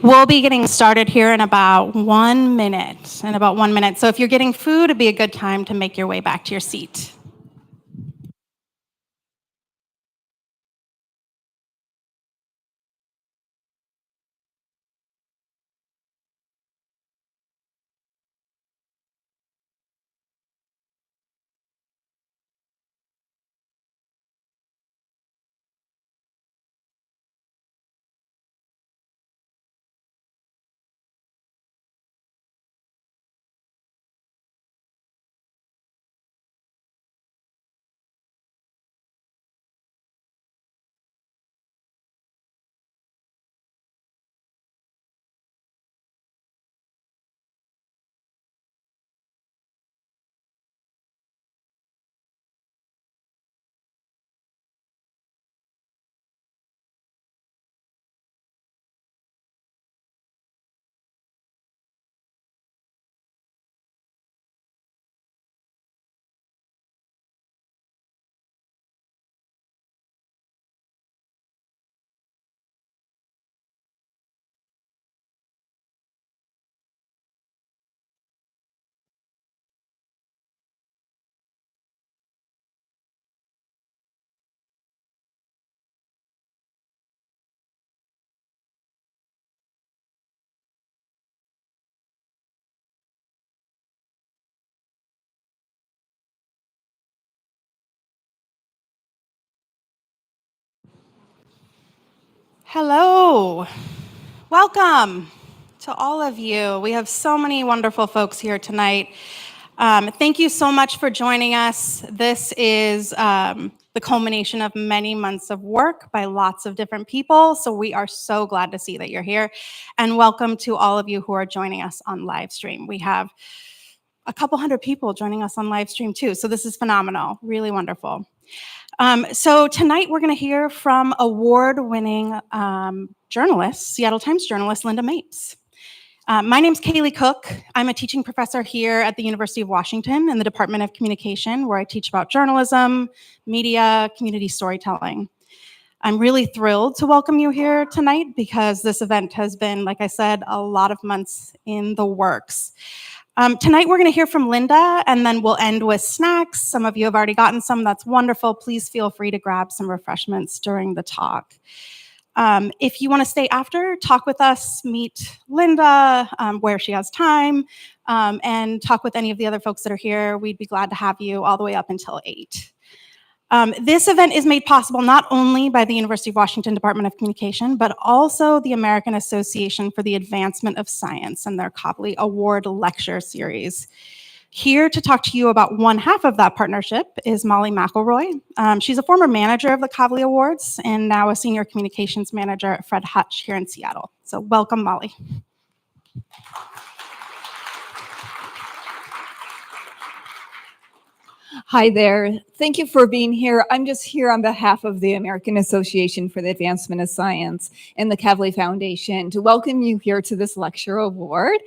We'll be getting started here in about 1 minute. So if you're getting food, it'd be a good time to make your way back to your seat. Hello, welcome to all of you. We have so many wonderful folks here tonight. Thank you so much for joining us. This is the culmination of many months of work by lots of different people, so we are so glad to see that you're here. And welcome to all of you who are joining us on Livestream. We have a couple hundred people joining us on Livestream too, so this is phenomenal, really wonderful. So tonight we're going to hear from award-winning journalist, Seattle Times journalist Lynda Mapes. My name's Kaylee Cook. I'm a teaching professor here at the University of Washington in the Department of Communication, where I teach about journalism, media, community storytelling. I'm really thrilled to welcome you here tonight because this event has been, like I said, a lot of months in the works. Tonight we're going to hear from Lynda, and then we'll end with snacks. Some of you have already gotten some. That's wonderful. Please feel free to grab some refreshments during the talk. If you want to stay after, talk with us, meet Lynda where she has time, and talk with any of the other folks that are here. We'd be glad to have you all the way up until 8. This event is made possible not only by the University of Washington Department of Communication, but also the American Association for the Advancement of Science and their Kavli Award Lecture Series. Here to talk to you about one half of that partnership is Molly McElroy. She's a former manager of the Kavli Awards and now a senior communications manager at Fred Hutch here in Seattle. So welcome, Molly. Hi there. Thank you for being here. I'm just here on behalf of the American Association for the Advancement of Science and the Kavli Foundation to welcome you here to this lecture award.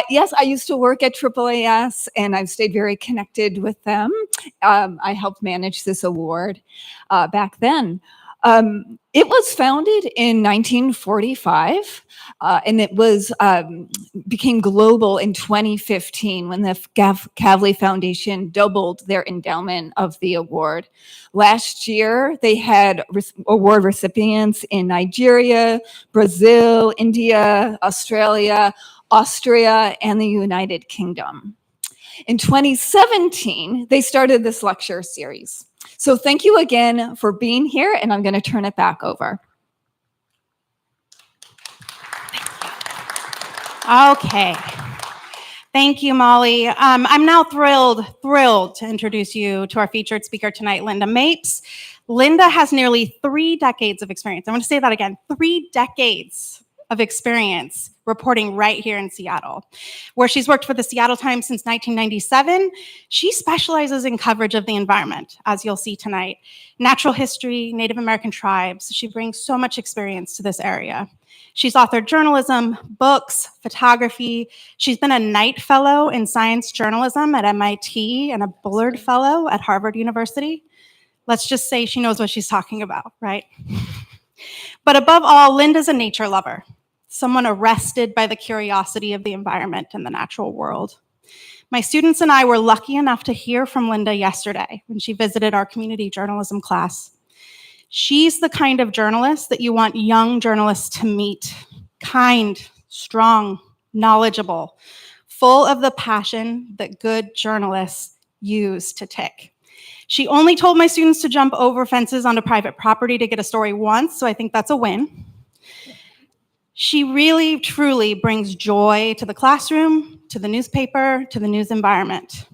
Yes, I used to work at AAAS and I've stayed very connected with them. I helped manage this award back then. It was founded in 1945, and it was became global in 2015 when the Kavli Foundation doubled their endowment of the award. Last year, they had award recipients in Nigeria, Brazil, India, Australia, Austria, and the United Kingdom. In 2017, they started this lecture series. So thank you again for being here, and I'm going to turn it back over. Okay. Thank you, Molly. I'm now thrilled to introduce you to our featured speaker tonight, Lynda Mapes. Lynda has nearly 3 decades of experience. I want to say that again, 3 decades of experience reporting right here in Seattle, where she's worked for the Seattle Times since 1997. She specializes in coverage of the environment, as you'll see tonight. Natural history, Native American tribes. She brings so much experience to this area. She's authored journalism, books, photography. She's been a Knight Fellow in Science Journalism at MIT and a Bullard Fellow at Harvard University. Let's just say she knows what she's talking about, right? But above all, Lynda's a nature lover. someone arrested by the curiosity of the environment and the natural world. My students and I were lucky enough to hear from Lynda yesterday when she visited our community journalism class. She's the kind of journalist that you want young journalists to meet. Kind, strong, knowledgeable, full of the passion that good journalists use to tick. She only told my students to jump over fences onto private property to get a story once, so I think that's a win. She really, truly brings joy to the classroom, to the newspaper, to the news environment.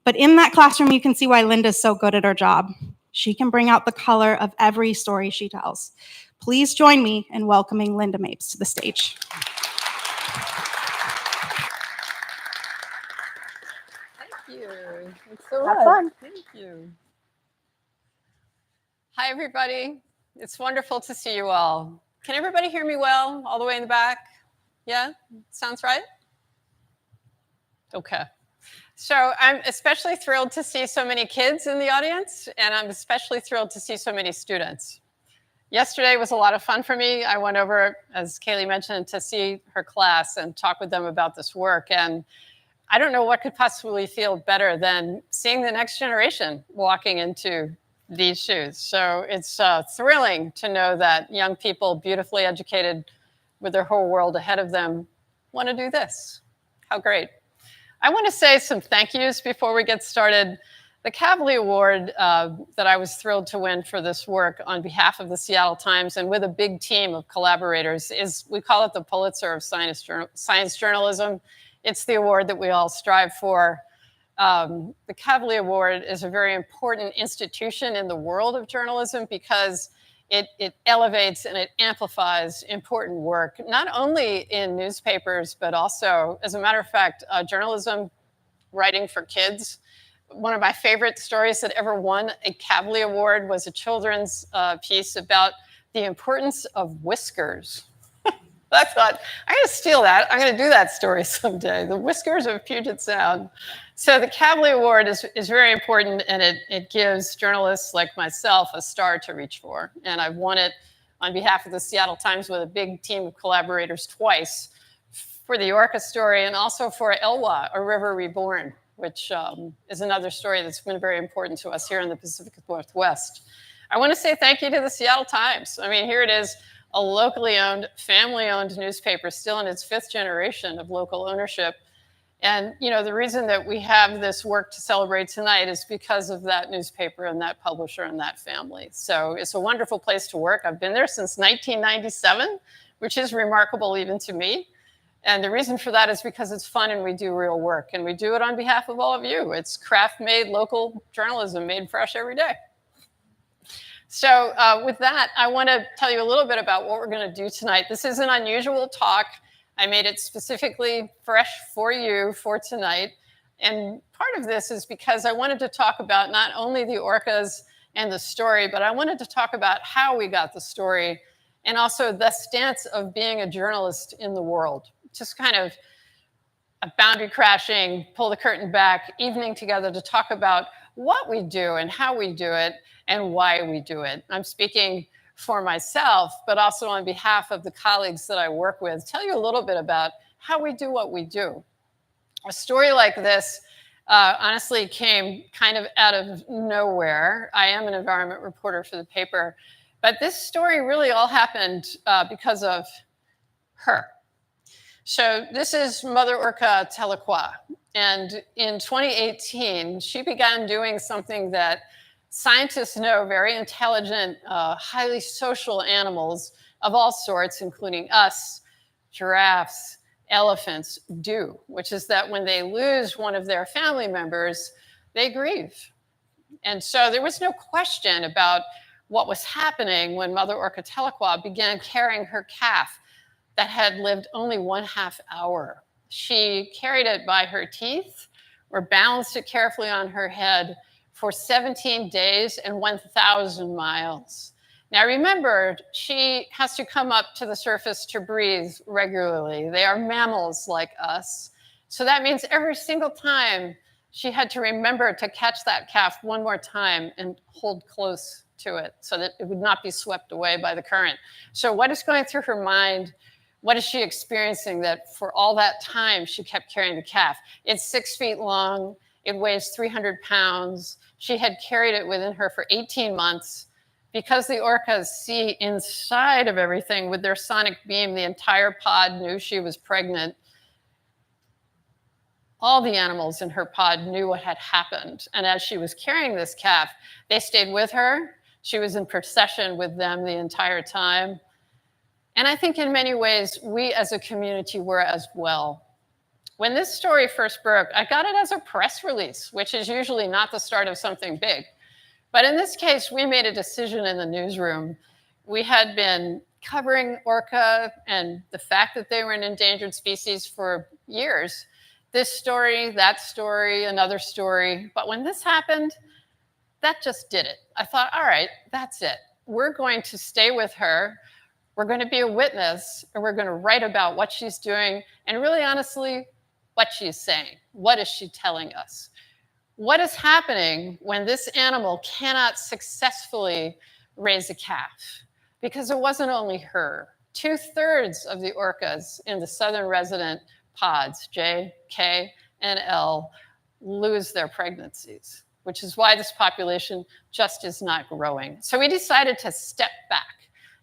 But in that classroom, you can see why Lynda's so good at her job. She can bring out the color of every story she tells. Please join me in welcoming Lynda Mapes to the stage. Thank you. It's so Have fun. Thank you. Hi, everybody. It's wonderful to see you all. Can everybody hear me well, all the way in the back? Yeah? Sounds right? Okay. So I'm especially thrilled to see so many kids in the audience, and I'm especially thrilled to see so many students. Yesterday was a lot of fun for me. I went over, as Kaylee mentioned, to see her class and talk with them about this work. And I don't know what could possibly feel better than seeing the next generation walking into these shoes. So it's thrilling to know that young people, beautifully educated with their whole world ahead of them, want to do this. How great. I want to say some thank yous before we get started. The Kavli Award that I was thrilled to win for this work on behalf of the Seattle Times and with a big team of collaborators is, we call it the Pulitzer of science journalism. It's the award that we all strive for. The Kavli Award is a very important institution in the world of journalism because it elevates and it amplifies important work, not only in newspapers, but also, as a matter of fact, journalism writing for kids. One of my favorite stories that ever won a Kavli Award was a children's piece about the importance of whiskers. I thought, I'm going to steal that. I'm going to do that story someday, the whiskers of Puget Sound. So the Kavli Award is very important, and it gives journalists like myself a star to reach for. And I've won it on behalf of the Seattle Times with a big team of collaborators twice for the Orca story and also for Elwha, A River Reborn, which is another story that's been very important to us here in the Pacific Northwest. I want to say thank you to the Seattle Times. I mean, here it is, a locally owned, family-owned newspaper, still in its 5th generation of local ownership. And, you know, the reason that we have this work to celebrate tonight is because of that newspaper and that publisher and that family. So it's a wonderful place to work. I've been there since 1997, which is remarkable even to me. And the reason for that is because it's fun and we do real work. And we do it on behalf of all of you. It's craft-made local journalism made fresh every day. So with that, I want to tell you a little bit about what we're going to do tonight. This is an unusual talk. I made it specifically fresh for you for tonight. And part of this is because I wanted to talk about not only the orcas and the story, but I wanted to talk about how we got the story and also the stance of being a journalist in the world. Just kind of a boundary crashing, pull the curtain back, evening together to talk about what we do and how we do it and why we do it. I'm speaking for myself, but also on behalf of the colleagues that I work with, tell you a little bit about how we do what we do. A story like this honestly came kind of out of nowhere. I am an environment reporter for the paper, but this story really all happened because of her. So this is Mother Orca Tahlequah. And in 2018, she began doing something that scientists know very intelligent, highly social animals of all sorts, including us, giraffes, elephants, do, which is that when they lose one of their family members, they grieve. And so there was no question about what was happening when Mother Orca Tahlequah began carrying her calf that had lived only 1/2 hour. She carried it by her teeth or balanced it carefully on her head for 17 days and 1,000 miles. Now remember, she has to come up to the surface to breathe regularly. They are mammals like us. So that means every single time she had to remember to catch that calf one more time and hold close to it so that it would not be swept away by the current. So what is going through her mind What is she experiencing that for all that time she kept carrying the calf? It's 6 feet long. It weighs 300 pounds. She had carried it within her for 18 months. Because the orcas see inside of everything with their sonic beam, the entire pod knew she was pregnant. All the animals in her pod knew what had happened. And as she was carrying this calf, they stayed with her. She was in procession with them the entire time. And I think in many ways, we as a community were as well. When this story first broke, I got it as a press release, which is usually not the start of something big. But in this case, we made a decision in the newsroom. We had been covering orca and the fact that they were an endangered species for years. This story, that story, another story. But when this happened, that just did it. I thought, all right, that's it. We're going to stay with her. We're going to be a witness, and we're going to write about what she's doing and really honestly, what she's saying. What is she telling us? What is happening when this animal cannot successfully raise a calf? Because it wasn't only her. 2/3 of the orcas in the southern resident pods, J, K, and L, lose their pregnancies, which is why this population just is not growing. So we decided to step back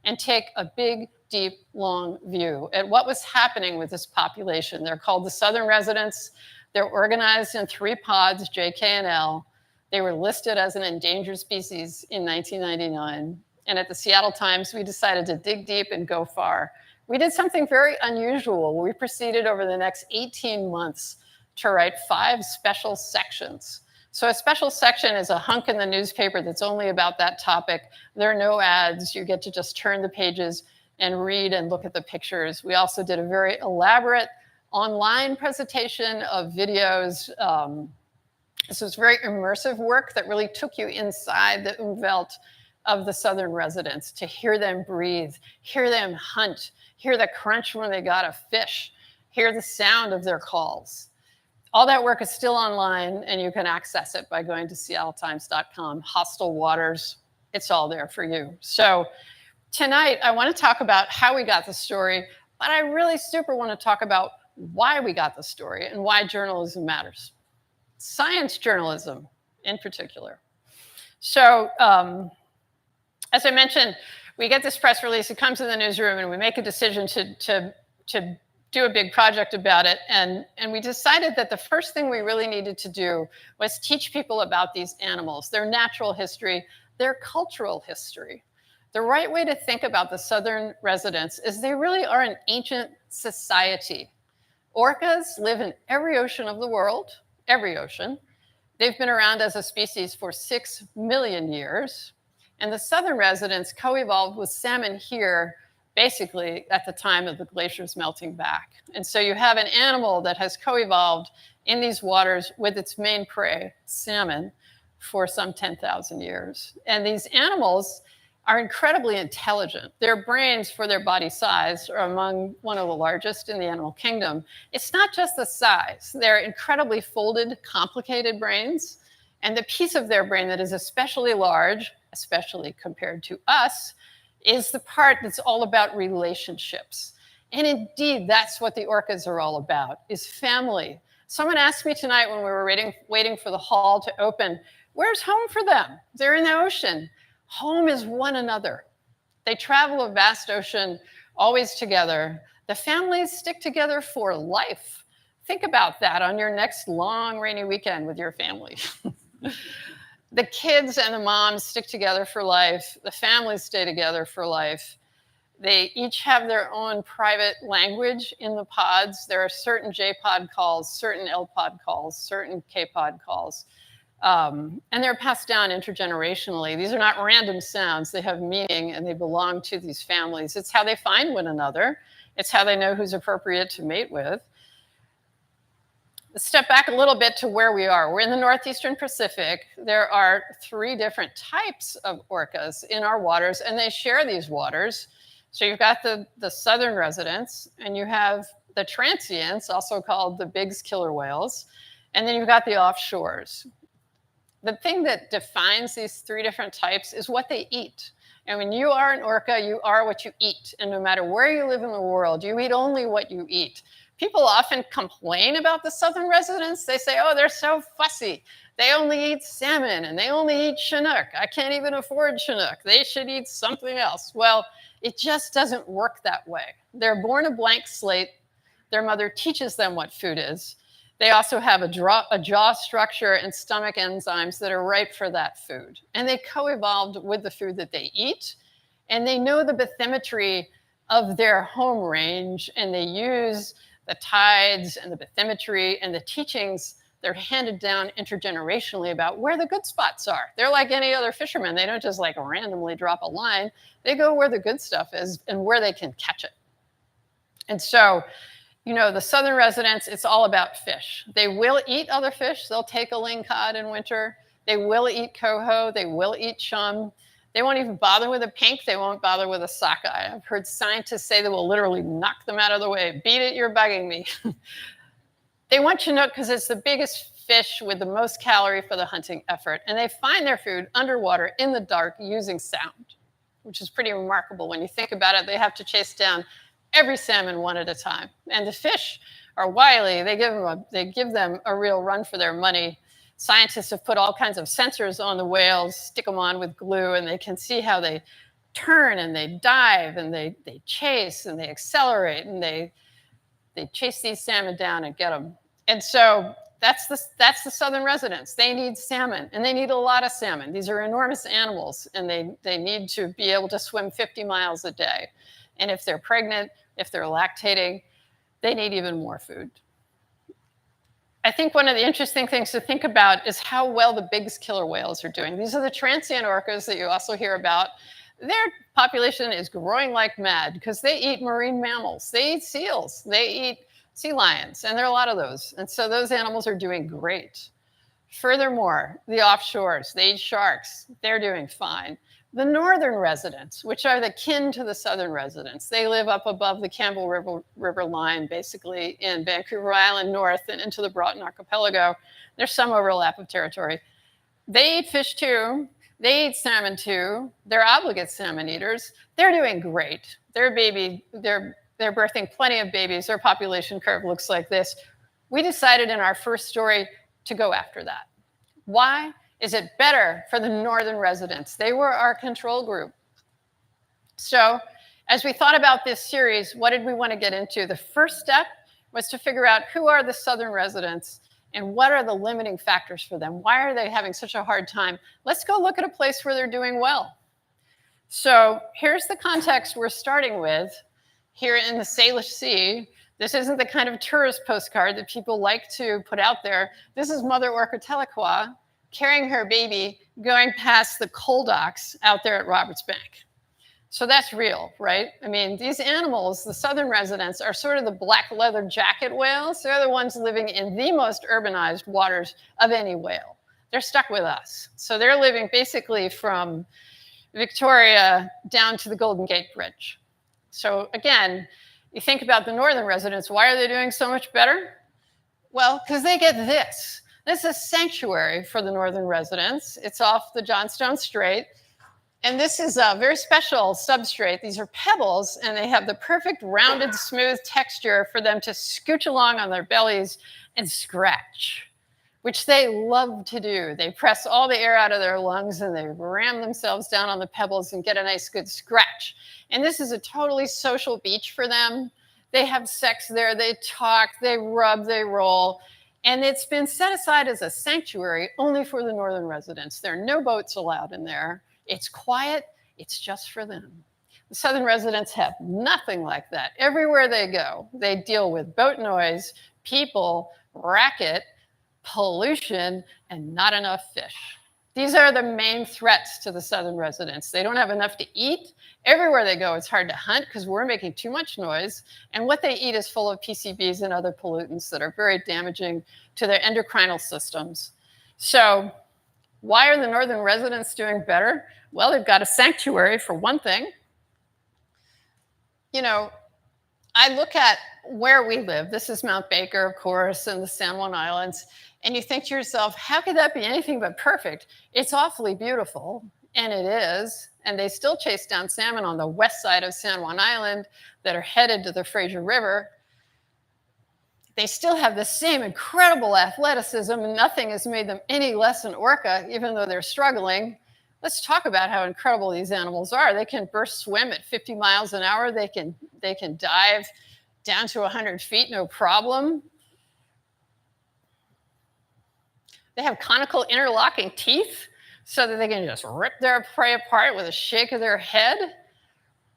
and take a big, deep, long view at what was happening with this population. They're called the southern residents. They're organized in 3 pods, J, K, and L. They were listed as an endangered species in 1999. And at the Seattle Times, we decided to dig deep and go far. We did something very unusual. We proceeded over the next 18 months to write 5 special sections. So a special section is a hunk in the newspaper that's only about that topic. There are no ads. You get to just turn the pages and read and look at the pictures. We also did a very elaborate online presentation of videos. This was very immersive work that really took you inside the umwelt of the southern residents to hear them breathe, hear them hunt, hear the crunch when they got a fish, hear the sound of their calls. All that work is still online, and you can access it by going to seattletimes.com. Hostile waters, it's all there for you. So tonight, I want to talk about how we got the story, but I really super want to talk about why we got the story and why journalism matters. Science journalism in particular. So as I mentioned, we get this press release, it comes in the newsroom, and we make a decision to do a big project about it. And we decided that the first thing we really needed to do was teach people about these animals, their natural history, their cultural history. The right way to think about the southern residents is they really are an ancient society. Orcas live in every ocean of the world, every ocean. They've been around as a species for 6 million years. And the southern residents co-evolved with salmon here basically at the time of the glaciers melting back. And so you have an animal that has co-evolved in these waters with its main prey, salmon, for some 10,000 years. And these animals are incredibly intelligent. Their brains, for their body size, are among one of the largest in the animal kingdom. It's not just the size. They're incredibly folded, complicated brains. And the piece of their brain that is especially large, especially compared to us, is the part that's all about relationships. And indeed, that's what the orcas are all about, is family. Someone asked me tonight when we were waiting for the hall to open, where's home for them? They're in the ocean. Home is one another. They travel a vast ocean, always together. The families stick together for life. Think about that on your next long rainy weekend with your family. The kids and the moms stick together for life. The families stay together for life. They each have their own private language in the pods. There are certain J-pod calls, certain L-pod calls, certain K-pod calls. And they're passed down intergenerationally. These are not random sounds. They have meaning, and they belong to these families. It's how they find one another. It's how they know who's appropriate to mate with. Let's step back a little bit to where we are. We're in the northeastern Pacific. There are 3 different types of orcas in our waters, and they share these waters. So you've got the southern residents, and you have the transients, also called the Biggs killer whales, and then you've got the offshores. The thing that defines these 3 different types is what they eat. And when you are an orca, you are what you eat. And no matter where you live in the world, you eat only what you eat. People often complain about the southern residents. They say, oh, they're so fussy. They only eat salmon and they only eat Chinook. I can't even afford Chinook. They should eat something else. Well, it just doesn't work that way. They're born a blank slate. Their mother teaches them what food is. They also have a jaw structure and stomach enzymes that are ripe for that food. And they co-evolved with the food that they eat. And they know the bathymetry of their home range. And they use the tides and the bathymetry and the teachings they're handed down intergenerationally about where the good spots are. They're like any other fisherman. They don't just like randomly drop a line. They go where the good stuff is and where they can catch it. And so, you know, the southern residents, it's all about fish. They will eat other fish. They'll take a lingcod in winter. They will eat coho. They will eat chum. They won't even bother with a pink. They won't bother with a sockeye. I've heard scientists say they will literally knock them out of the way. Beat it, you're bugging me. They want Chinook because it's the biggest fish with the most calorie for the hunting effort. And they find their food underwater in the dark using sound, which is pretty remarkable when you think about it. They have to chase down every salmon one at a time. And the fish are wily. They give them a real run for their money. Scientists have put all kinds of sensors on the whales, stick them on with glue, and they can see how they turn and they dive and they chase and they accelerate and they chase these salmon down and get them. And so that's the southern residents. They need salmon, and they need a lot of salmon. These are enormous animals, and they need to be able to swim 50 miles a day. And if they're pregnant, if they're lactating, they need even more food. I think one of the interesting things to think about is how well the big killer whales are doing. These are the transient orcas that you also hear about. Their population is growing like mad because they eat marine mammals. They eat seals. They eat sea lions, and there are a lot of those. And so those animals are doing great. Furthermore, the offshores, they eat sharks. They're doing fine. The northern residents, which are the kin to the southern residents, they live up above the Campbell River line, basically in Vancouver Island north and into the Broughton Archipelago. There's some overlap of territory. They eat fish too. They eat salmon too. They're obligate salmon eaters. They're doing great. They're birthing plenty of babies. Their population curve looks like this. We decided in our first story to go after that. Why? Is it better for the northern residents? They were our control group. So as we thought about this series, what did we want to get into? The first step was to figure out who are the southern residents and what are the limiting factors for them? Why are they having such a hard time? Let's go look at a place where they're doing well. So here's the context we're starting with here in the Salish Sea. This isn't the kind of tourist postcard that people like to put out there. This is Mother Orca Tahlequah carrying her baby, going past the coal docks out there at Roberts Bank. So that's real, right? I mean, these animals, the southern residents, are sort of the black leather jacket whales. They're the ones living in the most urbanized waters of any whale. They're stuck with us. So they're living basically from Victoria down to the Golden Gate Bridge. So again, you think about the northern residents, why are they doing so much better? Well, because they get this. This is a sanctuary for the northern residents. It's off the Johnstone Strait. And this is a very special substrate. These are pebbles, and they have the perfect rounded, smooth texture for them to scooch along on their bellies and scratch, which they love to do. They press all the air out of their lungs, and they ram themselves down on the pebbles and get a nice, good scratch. And this is a totally social beach for them. They have sex there. They talk. They rub. They roll. And it's been set aside as a sanctuary only for the northern residents. There are no boats allowed in there. It's quiet. It's just for them. The southern residents have nothing like that. Everywhere they go, they deal with boat noise, people, racket, pollution, and not enough fish. These are the main threats to the southern residents. They don't have enough to eat. Everywhere they go, it's hard to hunt because we're making too much noise. And what they eat is full of PCBs and other pollutants that are very damaging to their endocrinal systems. So why are the northern residents doing better? Well, they've got a sanctuary for one thing. You know, I look at where we live. This is Mount Baker, of course, and the San Juan Islands. And you think to yourself, how could that be anything but perfect? It's awfully beautiful, and it is. And they still chase down salmon on the west side of San Juan Island that are headed to the Fraser River. They still have the same incredible athleticism, and nothing has made them any less an orca, even though they're struggling. Let's talk about how incredible these animals are. They can burst swim at 50 miles an hour. They can dive down to 100 feet, no problem. They have conical interlocking teeth so that they can just rip their prey apart with a shake of their head.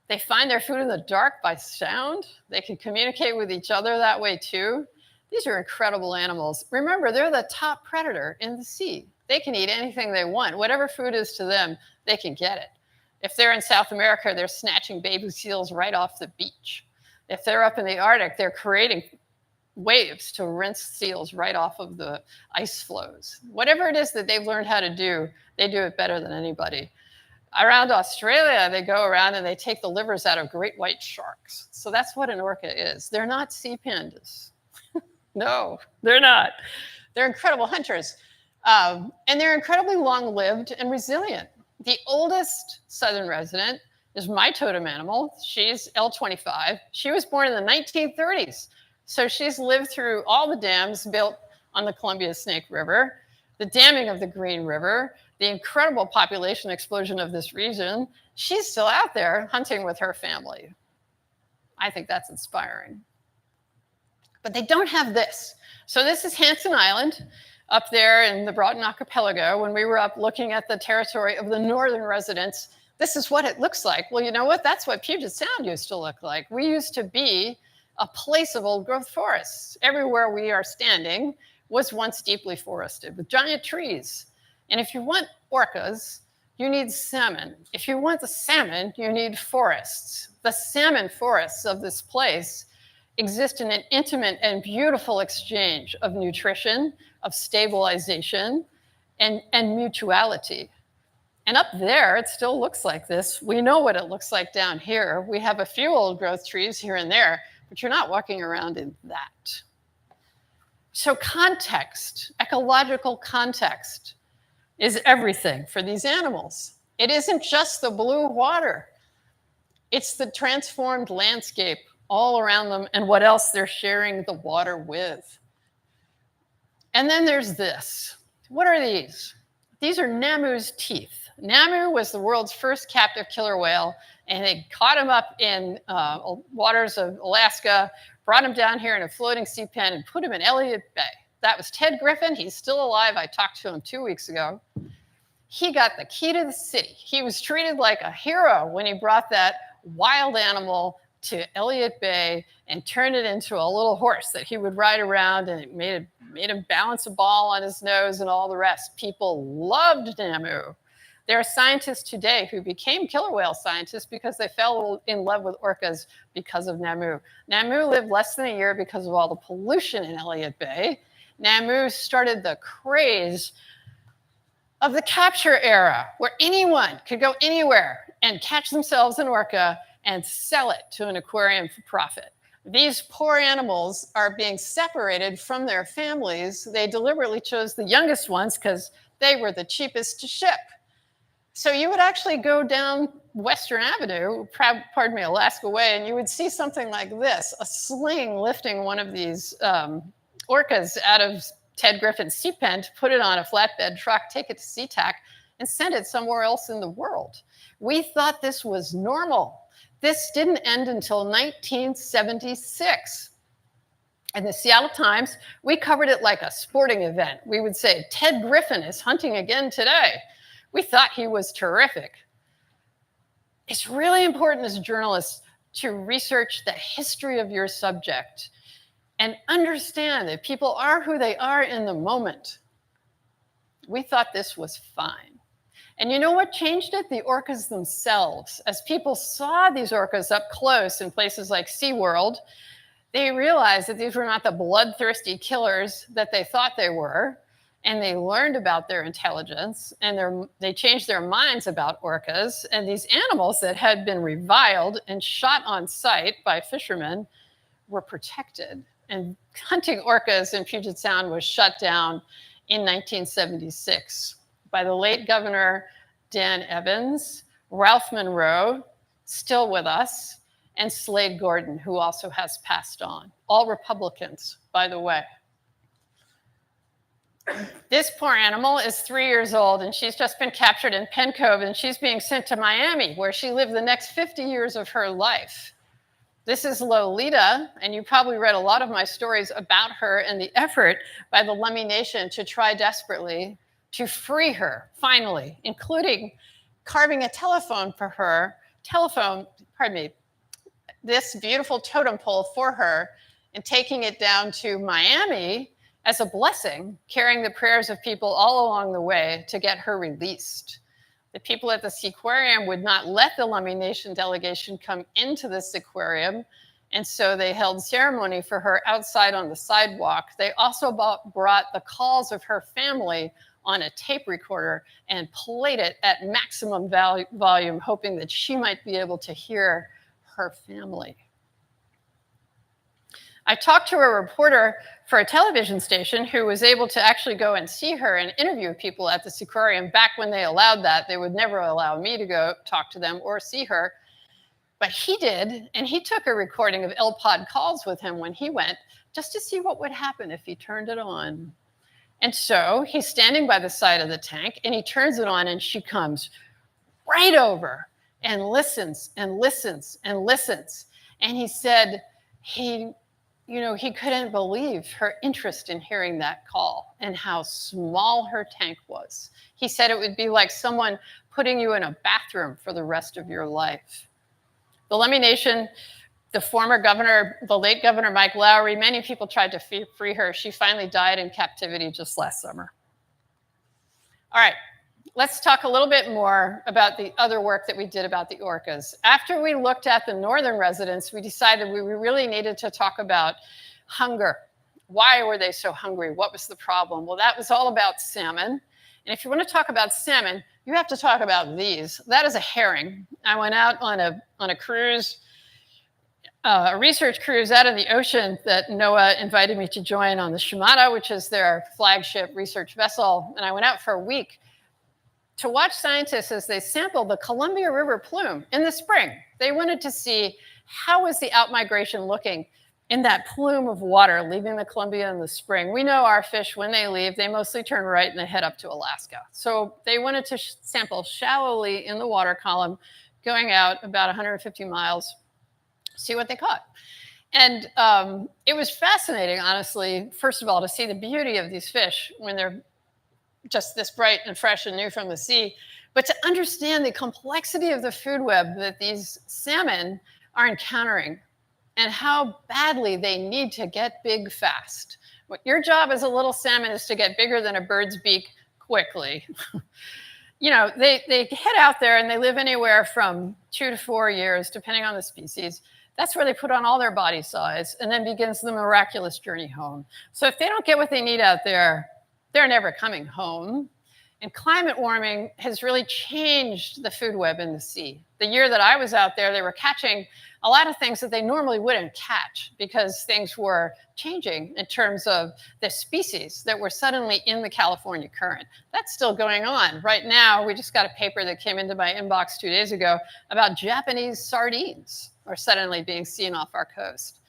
They find their food in the dark by sound. They can communicate with each other that way too. These are incredible animals. Remember, they're the top predator in the sea. They can eat anything they want. Whatever food is to them, they can get it. If they're in South America, they're snatching baby seals right off the beach. If they're up in the Arctic, they're creating waves to rinse seals right off of the ice floes. Whatever it is that they've learned how to do, they do it better than anybody. Around Australia, they go around and they take the livers out of great white sharks. So that's what an orca is. They're not sea pandas. No, they're not. They're incredible hunters. And they're incredibly long-lived and resilient. The oldest southern resident is my totem animal. She's L25. She was born in the 1930s. So she's lived through all the dams built on the Columbia Snake River, the damming of the Green River, the incredible population explosion of this region. She's still out there hunting with her family. I think that's inspiring. But they don't have this. So this is Hansen Island up there in the Broughton Archipelago. When we were up looking at the territory of the northern residents, this is what it looks like. Well, you know what? That's what Puget Sound used to look like. We used to be a place of old growth forests. Everywhere we are standing was once deeply forested with giant trees. And if you want orcas, you need salmon. If you want the salmon, you need forests. The salmon forests of this place exist in an intimate and beautiful exchange of nutrition, of stabilization, and mutuality. And up there, it still looks like this. We know what it looks like down here. We have a few old growth trees here and there, but you're not walking around in that. So context, ecological context, is everything for these animals. It isn't just the blue water. It's the transformed landscape all around them and what else they're sharing the water with. And then there's this. What are these? These are Namu's teeth. Namu was the world's first captive killer whale, and they caught him up in waters of Alaska, brought him down here in a floating sea pen, and put him in Elliott Bay. That was Ted Griffin. He's still alive. I talked to him 2 weeks ago. He got the key to the city. He was treated like a hero when he brought that wild animal to Elliott Bay and turned it into a little horse that he would ride around, and it made him balance a ball on his nose and all the rest. People loved Namu. There are scientists today who became killer whale scientists because they fell in love with orcas because of Namu. Namu lived less than a year because of all the pollution in Elliott Bay. Namu started the craze of the capture era, where anyone could go anywhere and catch themselves an orca and sell it to an aquarium for profit. These poor animals are being separated from their families. They deliberately chose the youngest ones because they were the cheapest to ship. So you would actually go down Western Avenue, Alaska Way, and you would see something like this, a sling lifting one of these orcas out of Ted Griffin's sea pen to put it on a flatbed truck, take it to SeaTac, and send it somewhere else in the world. We thought this was normal. This didn't end until 1976. In the Seattle Times, we covered it like a sporting event. We would say, Ted Griffin is hunting again today. We thought he was terrific. It's really important as journalists to research the history of your subject and understand that people are who they are in the moment. We thought this was fine. And you know what changed it? The orcas themselves. As people saw these orcas up close in places like SeaWorld, they realized that these were not the bloodthirsty killers that they thought they were. And they learned about their intelligence, and they changed their minds about orcas. And these animals that had been reviled and shot on sight by fishermen were protected. And hunting orcas in Puget Sound was shut down in 1976 by the late Governor Dan Evans, Ralph Monroe, still with us, and Slade Gordon, who also has passed on. All Republicans, by the way. This poor animal is 3 years old, and she's just been captured in Penn Cove, and she's being sent to Miami, where she lived the next 50 years of her life. This is Lolita, and you probably read a lot of my stories about her and the effort by the Lummi Nation to try desperately to free her, finally, including carving a telephone for her, this beautiful totem pole for her, and taking it down to Miami as a blessing, carrying the prayers of people all along the way to get her released. The people at the Seaquarium would not let the Lummi Nation delegation come into this aquarium, and so they held ceremony for her outside on the sidewalk. They also brought the calls of her family on a tape recorder and played it at maximum volume, hoping that she might be able to hear her family. I talked to a reporter for a television station who was able to actually go and see her and interview people at the Seaquarium back when they allowed that. They would never allow me to go talk to them or see her. But he did, and he took a recording of LPOD calls with him when he went, just to see what would happen if he turned it on. And so he's standing by the side of the tank, and he turns it on, and she comes right over and listens and listens and listens. And he said he couldn't believe her interest in hearing that call and how small her tank was. He said it would be like someone putting you in a bathroom for the rest of your life. The Lummi Nation, the former governor, the late Governor Mike Lowry, many people tried to free her. She finally died in captivity just last summer. All right, let's talk a little bit more about the other work that we did about the orcas. After we looked at the northern residents, we decided we really needed to talk about hunger. Why were they so hungry? What was the problem? Well, that was all about salmon. And if you want to talk about salmon, you have to talk about these. That is a herring. I went out on a cruise, a research cruise out of the ocean that NOAA invited me to join on the Shimada, which is their flagship research vessel. And I went out for a week to watch scientists as they sampled the Columbia River plume in the spring. They wanted to see how was the outmigration looking in that plume of water leaving the Columbia in the spring. We know our fish, when they leave, they mostly turn right and they head up to Alaska. So they wanted to sample shallowly in the water column, going out about 150 miles, see what they caught. And it was fascinating, honestly, first of all, to see the beauty of these fish when they're just this bright and fresh and new from the sea, but to understand the complexity of the food web that these salmon are encountering and how badly they need to get big fast. Your job as a little salmon is to get bigger than a bird's beak quickly. They head out there and they live anywhere from 2 to 4 years, depending on the species. That's where they put on all their body size and then begins the miraculous journey home. So if they don't get what they need out there, they're never coming home. And climate warming has really changed the food web in the sea. The year that I was out there, they were catching a lot of things that they normally wouldn't catch because things were changing in terms of the species that were suddenly in the California current. That's still going on. Right now, we just got a paper that came into my inbox 2 days ago about Japanese sardines are suddenly being seen off our coast.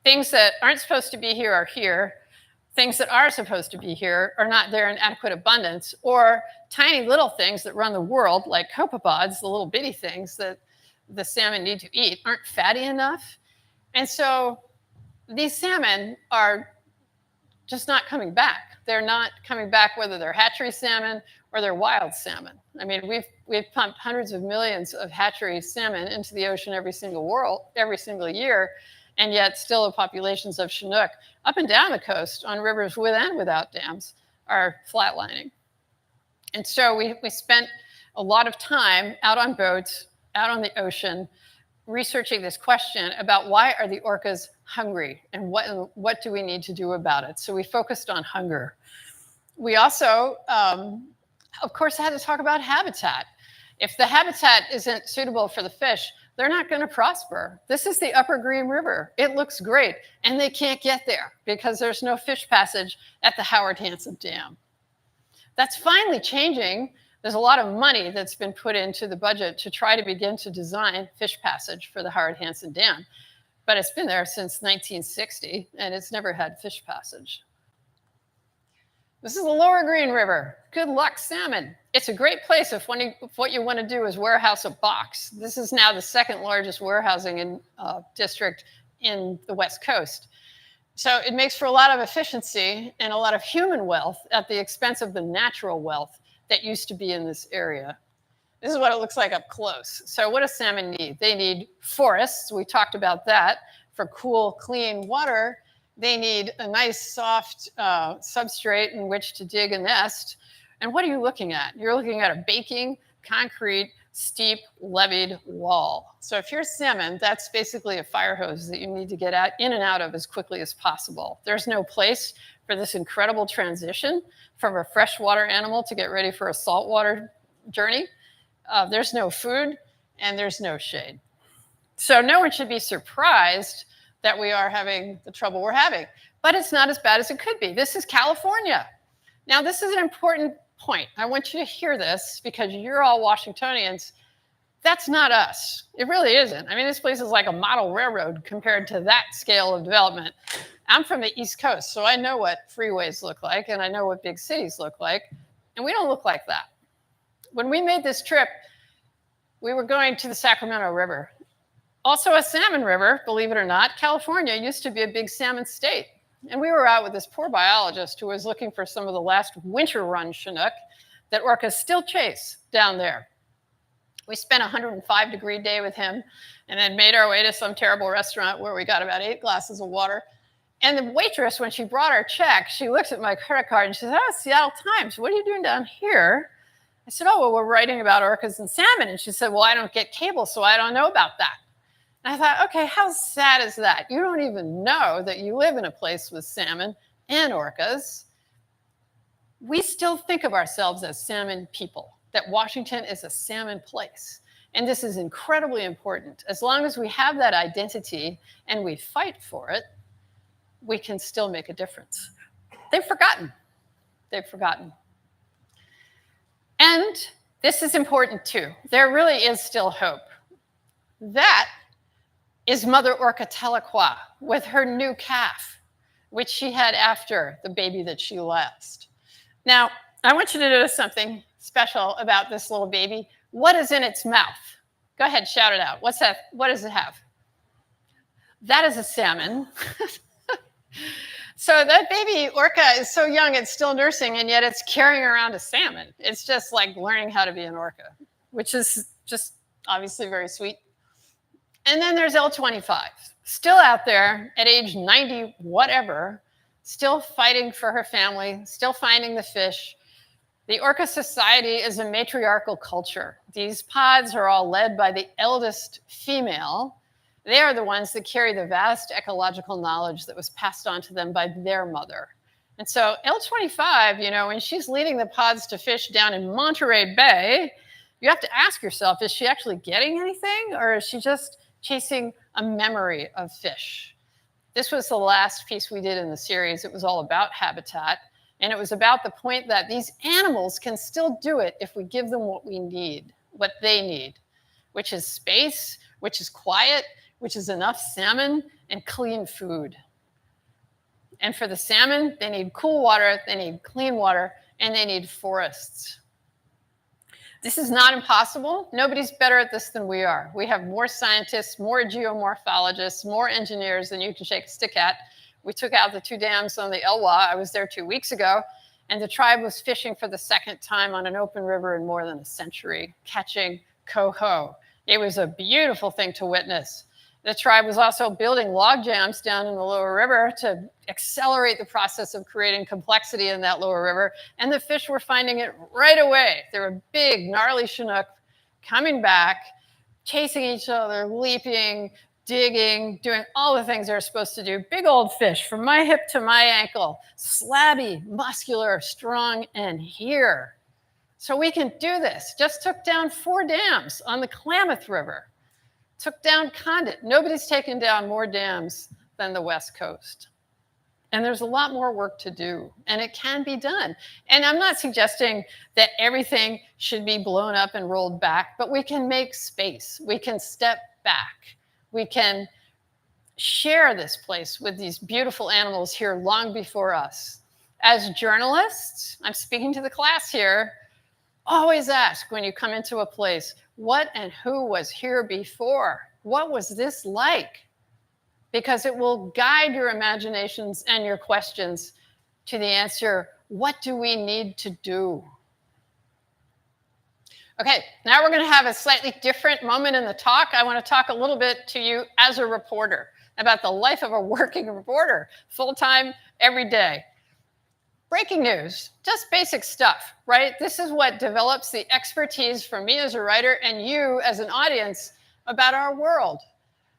Things that aren't supposed to be here are here. Things that are supposed to be here are not there in adequate abundance, or tiny little things that run the world, like copepods, the little bitty things that the salmon need to eat, aren't fatty enough. And so these salmon are just not coming back. They're not coming back whether they're hatchery salmon or they're wild salmon. I mean, we've pumped hundreds of millions of hatchery salmon into the ocean every single year, and yet still the populations of Chinook up and down the coast on rivers with and without dams are flatlining. And so we spent a lot of time out on boats, out on the ocean, researching this question about why are the orcas hungry and what do we need to do about it? So we focused on hunger. We also, of course, had to talk about habitat. If the habitat isn't suitable for the fish, they're not going to prosper. This is the Upper Green River. It looks great, and they can't get there because there's no fish passage at the Howard Hansen Dam. That's finally changing. There's a lot of money that's been put into the budget to try to begin to design fish passage for the Howard Hansen Dam, but it's been there since 1960, and it's never had fish passage. This is the Lower Green River. Good luck, salmon. It's a great place if what you want to do is warehouse a box. This is now the second largest warehousing district in the West Coast. So it makes for a lot of efficiency and a lot of human wealth at the expense of the natural wealth that used to be in this area. This is what it looks like up close. So what does salmon need? They need forests. We talked about that for cool, clean water. They need a nice, soft substrate in which to dig a nest. And what are you looking at? You're looking at a baking, concrete, steep, levied wall. So if you're salmon, that's basically a fire hose that you need to get in and out of as quickly as possible. There's no place for this incredible transition from a freshwater animal to get ready for a saltwater journey. There's no food and there's no shade. So no one should be surprised that we are having the trouble we're having. But it's not as bad as it could be. This is California. Now, this is an important point. I want you to hear this because you're all Washingtonians. That's not us. It really isn't. I mean, this place is like a model railroad compared to that scale of development. I'm from the East Coast, so I know what freeways look like, and I know what big cities look like, and we don't look like that. When we made this trip, we were going to the Sacramento River. Also a salmon river, believe it or not. California used to be a big salmon state. And we were out with this poor biologist who was looking for some of the last winter run Chinook that orcas still chase down there. We spent a 105-degree day with him and then made our way to some terrible restaurant where we got about 8 glasses of water. And the waitress, when she brought our check, she looks at my credit card and she said, "Oh, Seattle Times, what are you doing down here?" I said, "Oh, well, we're writing about orcas and salmon." And she said, "Well, I don't get cable, so I don't know about that." And I thought, okay, how sad is that? You don't even know that you live in a place with salmon and orcas. We still think of ourselves as salmon people, that Washington is a salmon place. And this is incredibly important. As long as we have that identity and we fight for it, we can still make a difference. They've forgotten. They've forgotten. And this is important too. There really is still hope. That is Mother Orca Tahlequah with her new calf, which she had after the baby that she lost. Now, I want you to notice something special about this little baby. What is in its mouth? Go ahead, shout it out. What's that? What does it have? That is a salmon. So that baby orca is so young, it's still nursing, and yet it's carrying around a salmon. It's just like learning how to be an orca, which is just obviously very sweet. And then there's L25, still out there at age 90, whatever, still fighting for her family, still finding the fish. The Orca Society is a matriarchal culture. These pods are all led by the eldest female. They are the ones that carry the vast ecological knowledge that was passed on to them by their mother. And so L25, you know, when she's leading the pods to fish down in Monterey Bay, you have to ask yourself, is she actually getting anything, or is she just chasing a memory of fish? This was the last piece we did in the series. It was all about habitat. And it was about the point that these animals can still do it if we give them what we need, what they need, which is space, which is quiet, which is enough salmon and clean food. And for the salmon, they need cool water, they need clean water, and they need forests. This is not impossible. Nobody's better at this than we are. We have more scientists, more geomorphologists, more engineers than you can shake a stick at. We took out the 2 dams on the Elwha. I was there 2 weeks ago, and the tribe was fishing for the second time on an open river in more than a century, catching coho. It was a beautiful thing to witness. The tribe was also building log jams down in the lower river to accelerate the process of creating complexity in that lower river, and the fish were finding it right away. There were big, gnarly Chinook coming back, chasing each other, leaping, digging, doing all the things they're supposed to do. Big old fish from my hip to my ankle, slabby, muscular, strong, and here. So we can do this. Just took down 4 dams on the Klamath River. took down Condit. Nobody's taken down more dams than the West Coast. And there's a lot more work to do, and it can be done. And I'm not suggesting that everything should be blown up and rolled back, but we can make space. We can step back. We can share this place with these beautiful animals here long before us. As journalists, I'm speaking to the class here, always ask when you come into a place, what and who was here before? What was this like? Because it will guide your imaginations and your questions to the answer, what do we need to do? Okay, now we're going to have a slightly different moment in the talk. I want to talk a little bit to you as a reporter about the life of a working reporter, full-time, every day. Breaking news, just basic stuff, right? This is what develops the expertise for me as a writer and you as an audience about our world.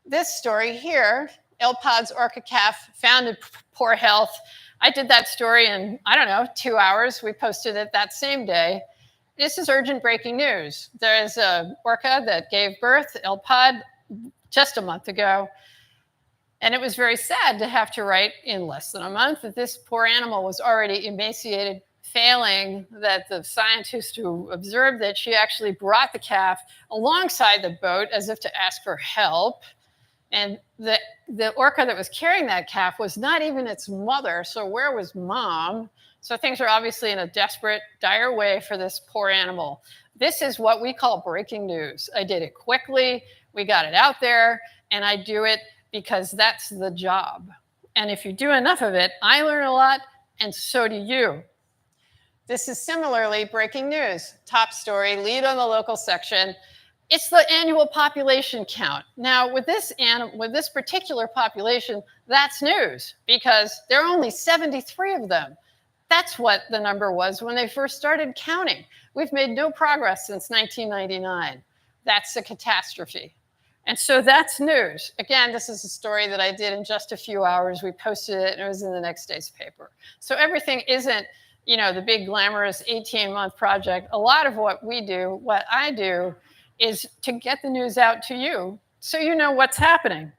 This story here, Ilpad's orca calf found in poor health. I did that story in, 2 hours. We posted it that same day. This is urgent breaking news. There is an orca that gave birth, Ilpad, just a month ago. And it was very sad to have to write in less than a month that this poor animal was already emaciated, failing, that the scientist who observed that she actually brought the calf alongside the boat as if to ask for help. And the orca that was carrying that calf was not even its mother. So where was mom? So things are obviously in a desperate, dire way for this poor animal. This is what we call breaking news. I did it quickly. We got it out there. And I do it because that's the job. And if you do enough of it, I learn a lot, and so do you. This is similarly breaking news. Top story, lead on the local section. It's the annual population count. Now, with this particular population, that's news because there are only 73 of them. That's what the number was when they first started counting. We've made no progress since 1999. That's a catastrophe. And so that's news. Again, this is a story that I did in just a few hours. We posted it, and it was in the next day's paper. So everything isn't, the big glamorous 18-month project. A lot of what we do, what I do, is to get the news out to you so you know what's happening.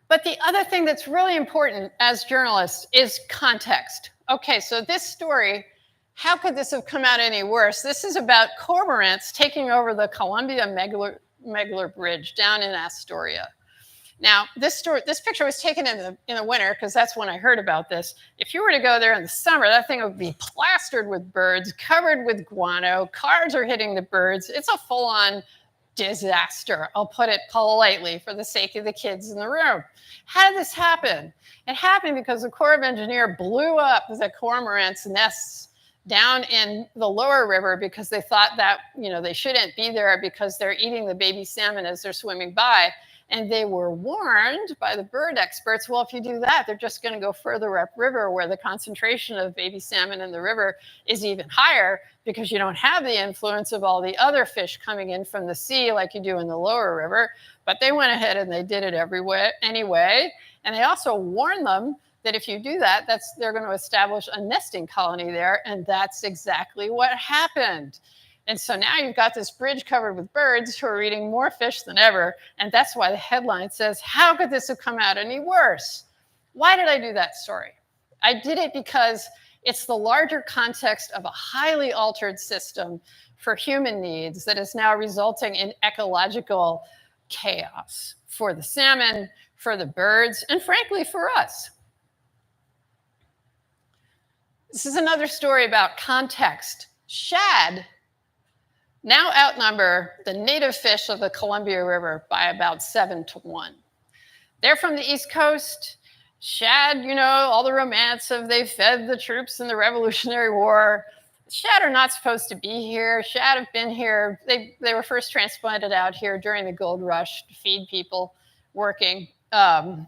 But the other thing that's really important as journalists is context. Okay, so this story, how could this have come out any worse? This is about cormorants taking over the Columbia Megler Bridge down in Astoria. Now, this picture was taken in the winter because that's when I heard about this. If you were to go there in the summer, that thing would be plastered with birds, covered with guano. Cars are hitting the birds. It's a full-on disaster. I'll put it politely for the sake of the kids in the room. How did this happen? It happened because the Corps of Engineers blew up the cormorants' nests down in the lower river because they thought that, they shouldn't be there because they're eating the baby salmon as they're swimming by. And they were warned by the bird experts, well, if you do that, they're just going to go further upriver where the concentration of baby salmon in the river is even higher because you don't have the influence of all the other fish coming in from the sea like you do in the lower river. But they went ahead and they did it anyway. And they also warned them that if you do that, they're going to establish a nesting colony there. And that's exactly what happened. And so now you've got this bridge covered with birds who are eating more fish than ever. And that's why the headline says, how could this have come out any worse? Why did I do that story? I did it because it's the larger context of a highly altered system for human needs that is now resulting in ecological chaos for the salmon, for the birds, and frankly, for us. This is another story about context. Shad now outnumber the native fish of the Columbia River by about 7-1. They're from the East Coast. Shad, all the romance of they fed the troops in the Revolutionary War. Shad are not supposed to be here. Shad have been here. They were first transplanted out here during the gold rush to feed people working. Their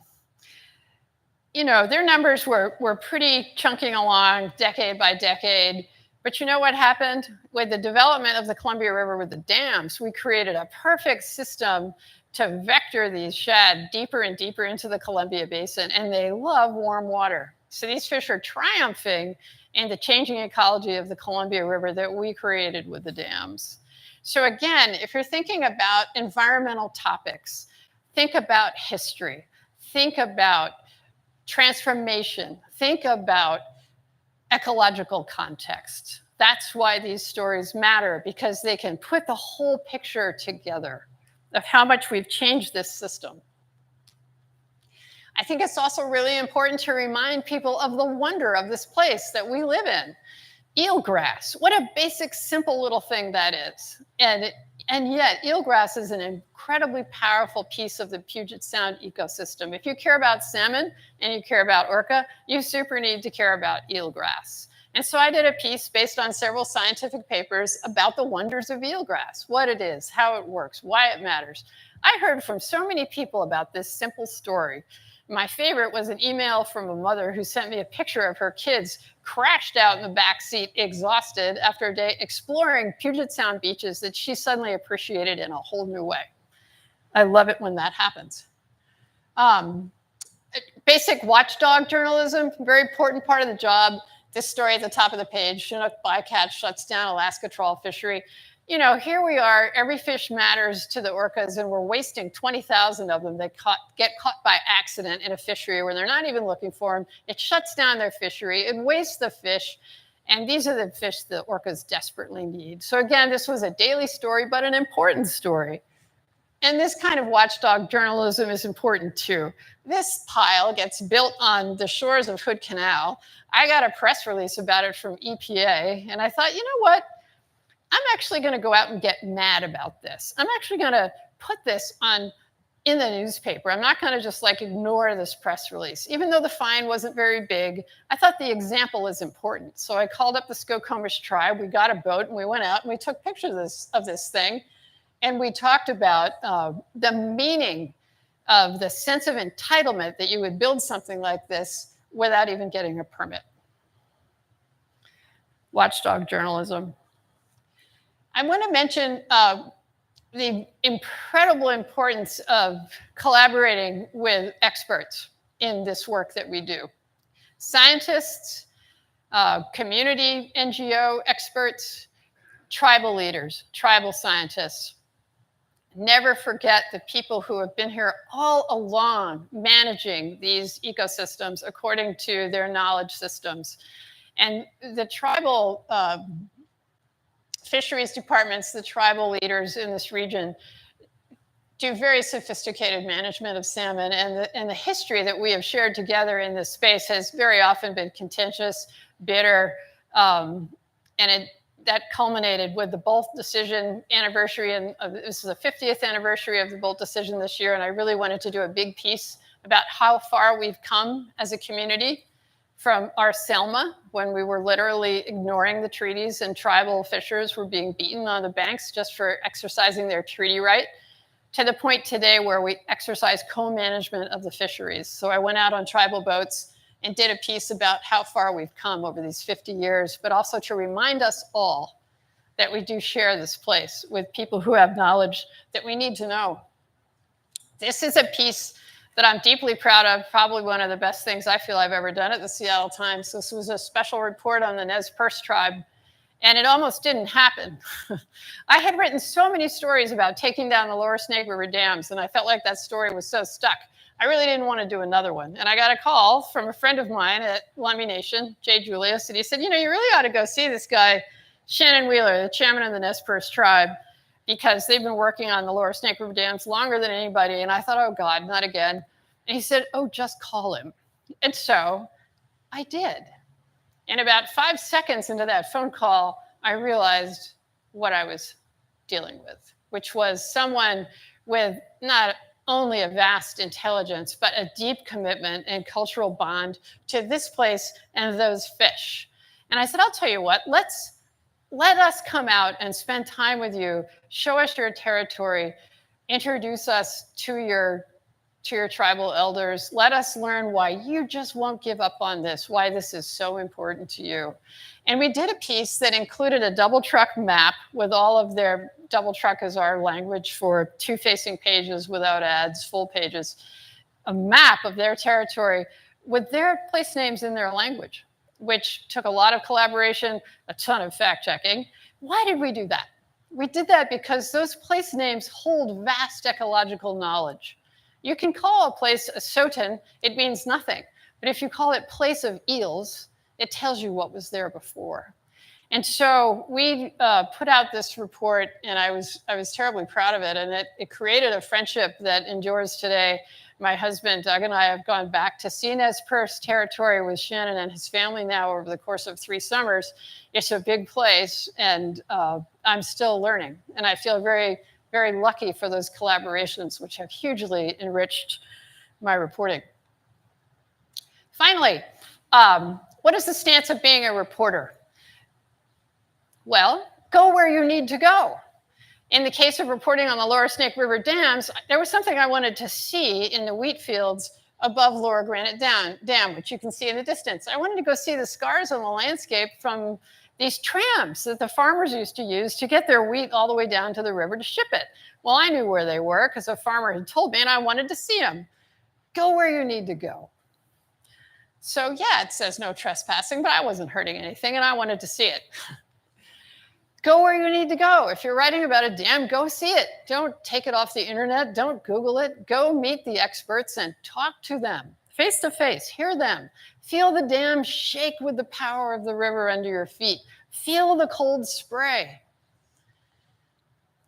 numbers were pretty chunking along decade by decade. But you know what happened? With the development of the Columbia River with the dams, we created a perfect system to vector these shad deeper and deeper into the Columbia Basin, and they love warm water. So these fish are triumphing and the changing ecology of the Columbia River that we created with the dams. So again, if you're thinking about environmental topics, think about history, think about transformation, think about ecological context. That's why these stories matter, because they can put the whole picture together of how much we've changed this system. I think it's also really important to remind people of the wonder of this place that we live in. Eelgrass, what a basic, simple little thing that is. And yet, eelgrass is an incredibly powerful piece of the Puget Sound ecosystem. If you care about salmon and you care about orca, you super need to care about eelgrass. And so I did a piece based on several scientific papers about the wonders of eelgrass, what it is, how it works, why it matters. I heard from so many people about this simple story. My favorite was an email from a mother who sent me a picture of her kids crashed out in the back seat, exhausted after a day exploring Puget Sound beaches that she suddenly appreciated in a whole new way. I love it when that happens. Basic watchdog journalism, very important part of the job. This story at the top of the page, Chinook bycatch shuts down Alaska trawl fishery. You know, here we are, every fish matters to the orcas, and we're wasting 20,000 of them that get caught by accident in a fishery where they're not even looking for them. It shuts down their fishery, it wastes the fish, and these are the fish the orcas desperately need. So again, this was a daily story, but an important story. And this kind of watchdog journalism is important too. This pile gets built on the shores of Hood Canal. I got a press release about it from EPA, and I thought, you know what? I'm actually going to go out and get mad about this. I'm actually going to put this in the newspaper. I'm not going to just like ignore this press release. Even though the fine wasn't very big, I thought the example is important. So I called up the Skokomish tribe. We got a boat and we went out and we took pictures of this thing. And we talked about the meaning of the sense of entitlement that you would build something like this without even getting a permit. Watchdog journalism. I want to mention the incredible importance of collaborating with experts in this work that we do. Scientists, community NGO experts, tribal leaders, tribal scientists. Never forget the people who have been here all along managing these ecosystems according to their knowledge systems. And the tribal fisheries departments, the tribal leaders in this region, do very sophisticated management of salmon, and the history that we have shared together in this space has very often been contentious, bitter, that culminated with the Bolt decision anniversary, and this is the 50th anniversary of the Bolt decision this year, and I really wanted to do a big piece about how far we've come as a community from our Selma, when we were literally ignoring the treaties and tribal fishers were being beaten on the banks just for exercising their treaty right, to the point today where we exercise co-management of the fisheries. So I went out on tribal boats and did a piece about how far we've come over these 50 years, but also to remind us all that we do share this place with people who have knowledge that we need to know. This is a piece that I'm deeply proud of, probably one of the best things I feel I've ever done at the Seattle Times. This was a special report on the Nez Perce tribe, and it almost didn't happen. I had written so many stories about taking down the Lower Snake River dams, and I felt like that story was so stuck. I really didn't want to do another one. And I got a call from a friend of mine at Lummi Nation, Jay Julius, and he said, you know, you really ought to go see this guy, Shannon Wheeler, the chairman of the Nez Perce tribe, because they've been working on the Lower Snake River dams longer than anybody. And I thought, oh God, not again. And he said, oh, just call him. And so I did. And about 5 seconds into that phone call, I realized what I was dealing with, which was someone with not only a vast intelligence, but a deep commitment and cultural bond to this place and those fish. And I said, I'll tell you what, let us come out and spend time with you, show us your territory, introduce us to your tribal elders. Let us learn why you just won't give up on this, why this is so important to you. And we did a piece that included a double truck map with all of their, double truck is our language for 2 facing pages without ads, full pages, a map of their territory with their place names in their language. which took a lot of collaboration, a ton of fact checking. Why did we do that? We did that because those place names hold vast ecological knowledge. You can call a place a Soton, it means nothing. But if you call it place of eels, it tells you what was there before. And so we put out this report, and I was terribly proud of it, and it created a friendship that endures today. My husband, Doug, and I have gone back to sea Nez Perce territory with Shannon and his family now over the course of 3 summers. It's a big place, and I'm still learning. And I feel very, very lucky for those collaborations, which have hugely enriched my reporting. Finally, what is the stance of being a reporter? Well, go where you need to go. In the case of reporting on the Lower Snake River dams, there was something I wanted to see in the wheat fields above Lower Granite Dam, which you can see in the distance. I wanted to go see the scars on the landscape from these trams that the farmers used to use to get their wheat all the way down to the river to ship it. Well, I knew where they were because a farmer had told me, and I wanted to see them. Go where you need to go. So yeah, it says no trespassing, but I wasn't hurting anything, and I wanted to see it. Go where you need to go. If you're writing about a dam, go see it. Don't take it off the internet. Don't Google it. Go meet the experts and talk to them face to face. Hear them. Feel the dam shake with the power of the river under your feet. Feel the cold spray.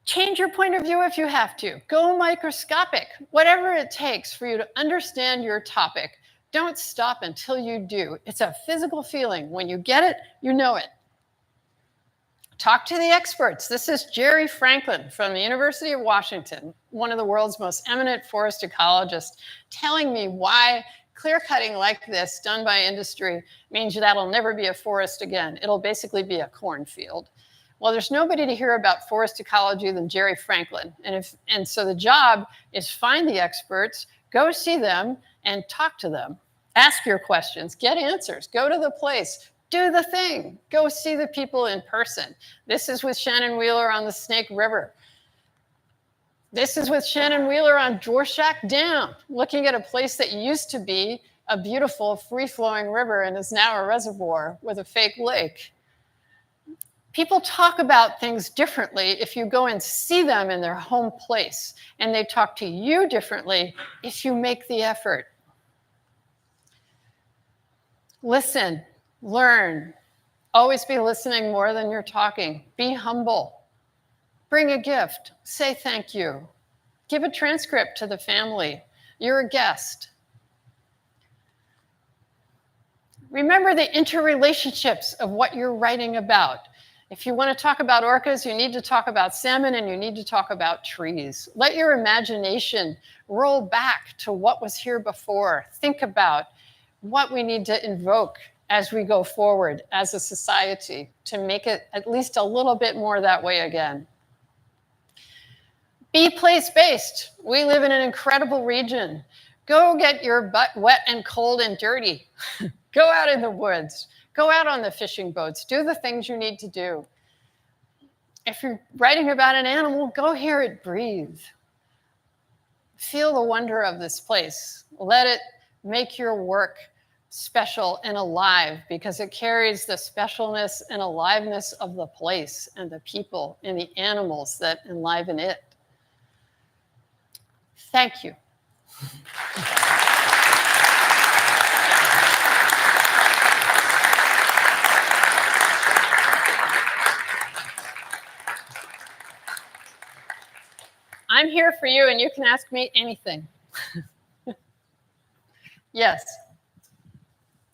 Change your point of view if you have to. Go microscopic. Whatever it takes for you to understand your topic. Don't stop until you do. It's a physical feeling. When you get it, you know it. Talk to the experts. This is Jerry Franklin from the University of Washington, one of the world's most eminent forest ecologists, telling me why clear cutting like this done by industry means that'll never be a forest again. It'll basically be a cornfield. Well, there's nobody to hear about forest ecology than Jerry Franklin. And so the job is find the experts, go see them, and talk to them. Ask your questions, get answers, go to the place. Do the thing. Go see the people in person. This is with Shannon Wheeler on the Snake River. This is with Shannon Wheeler on Dworshak Dam, looking at a place that used to be a beautiful free-flowing river and is now a reservoir with a fake lake. People talk about things differently if you go and see them in their home place, and they talk to you differently if you make the effort. Listen. Learn. Always be listening more than you're talking. Be humble. Bring a gift. Say thank you. Give a transcript to the family. You're a guest. Remember the interrelationships of what you're writing about. If you want to talk about orcas, you need to talk about salmon, and you need to talk about trees. Let your imagination roll back to what was here before. Think about what we need to invoke as we go forward as a society to make it at least a little bit more that way again. Be place-based. We live in an incredible region. Go get your butt wet and cold and dirty. Go out in the woods. Go out on the fishing boats. Do the things you need to do. If you're writing about an animal, go hear it breathe. Feel the wonder of this place. Let it make your work special and alive, because it carries the specialness and aliveness of the place and the people and the animals that enliven it. Thank you. I'm here for you, and you can ask me anything. Yes.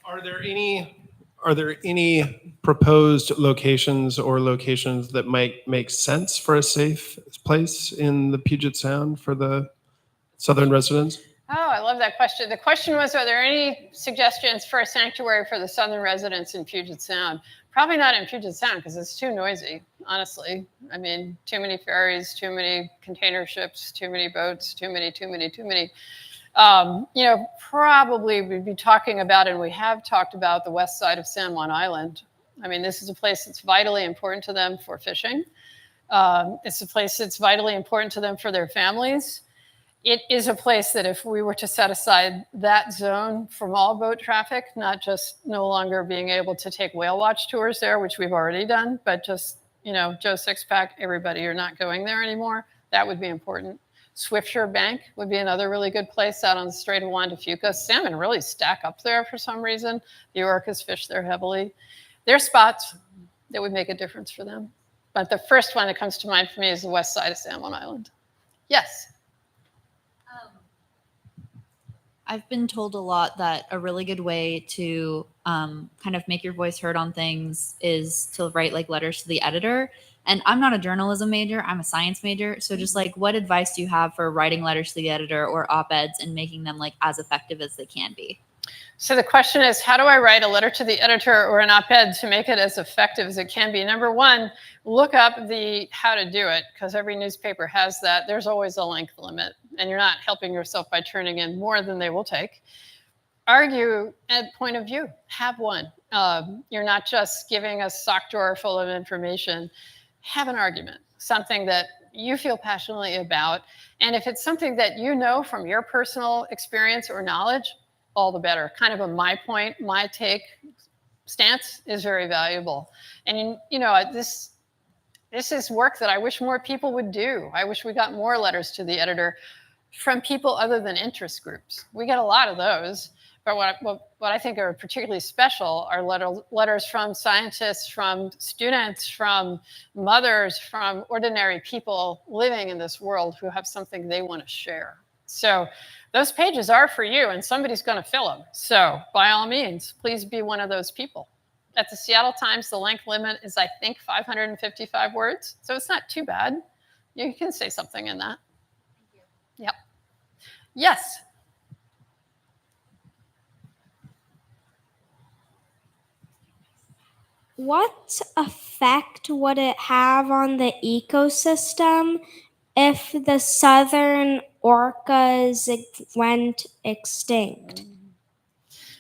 Are there any proposed locations or locations that might make sense for a safe place in the Puget Sound for the Southern residents? Oh, I love that question. The question was, are there any suggestions for a sanctuary for the Southern residents in Puget Sound? Probably not in Puget Sound because it's too noisy, honestly. I mean, too many ferries, too many container ships, too many boats, too many. Probably we'd be talking about, and we have talked about, the west side of San Juan Island. I mean, this is a place that's vitally important to them for fishing. It's a place that's vitally important to them for their families. it is a place that if we were to set aside that zone from all boat traffic, not just no longer being able to take whale watch tours there, which we've already done, but just, Joe Sixpack, everybody, you're not going there anymore. That would be important. Swiftshore Bank would be another really good place out on the Strait of Juan de Fuca. Salmon really stack up there for some reason. The orcas fish there heavily. They're spots that would make a difference for them. But the first one that comes to mind for me is the west side of Salmon Island. Yes? I've been told a lot that a really good way to kind of make your voice heard on things is to write like letters to the editor. And I'm not a journalism major, I'm a science major. So just like, what advice do you have for writing letters to the editor or op-eds and making them like as effective as they can be? So the question is, how do I write a letter to the editor or an op-ed to make it as effective as it can be? Number one, look up the how to do it, because every newspaper has that. There's always a length limit, and you're not helping yourself by turning in more than they will take. Argue at point of view. Have one. You're not just giving a sock drawer full of information. Have an argument, something that you feel passionately about. And if it's something that you know from your personal experience or knowledge, all the better. Kind of a my point, my take stance is very valuable. And this is work that I wish more people would do. I wish we got more letters to the editor from people other than interest groups. We get a lot of those, but what I think are particularly special are letters from scientists, from students, from mothers, from ordinary people living in this world who have something they want to share. So those pages are for you, and somebody's going to fill them. So by all means, please be one of those people. At the Seattle Times, the length limit is, I think, 555 words. So it's not too bad. You can say something in that. Thank you. Yep. Yes. What effect would it have on the ecosystem if the southern orcas went extinct?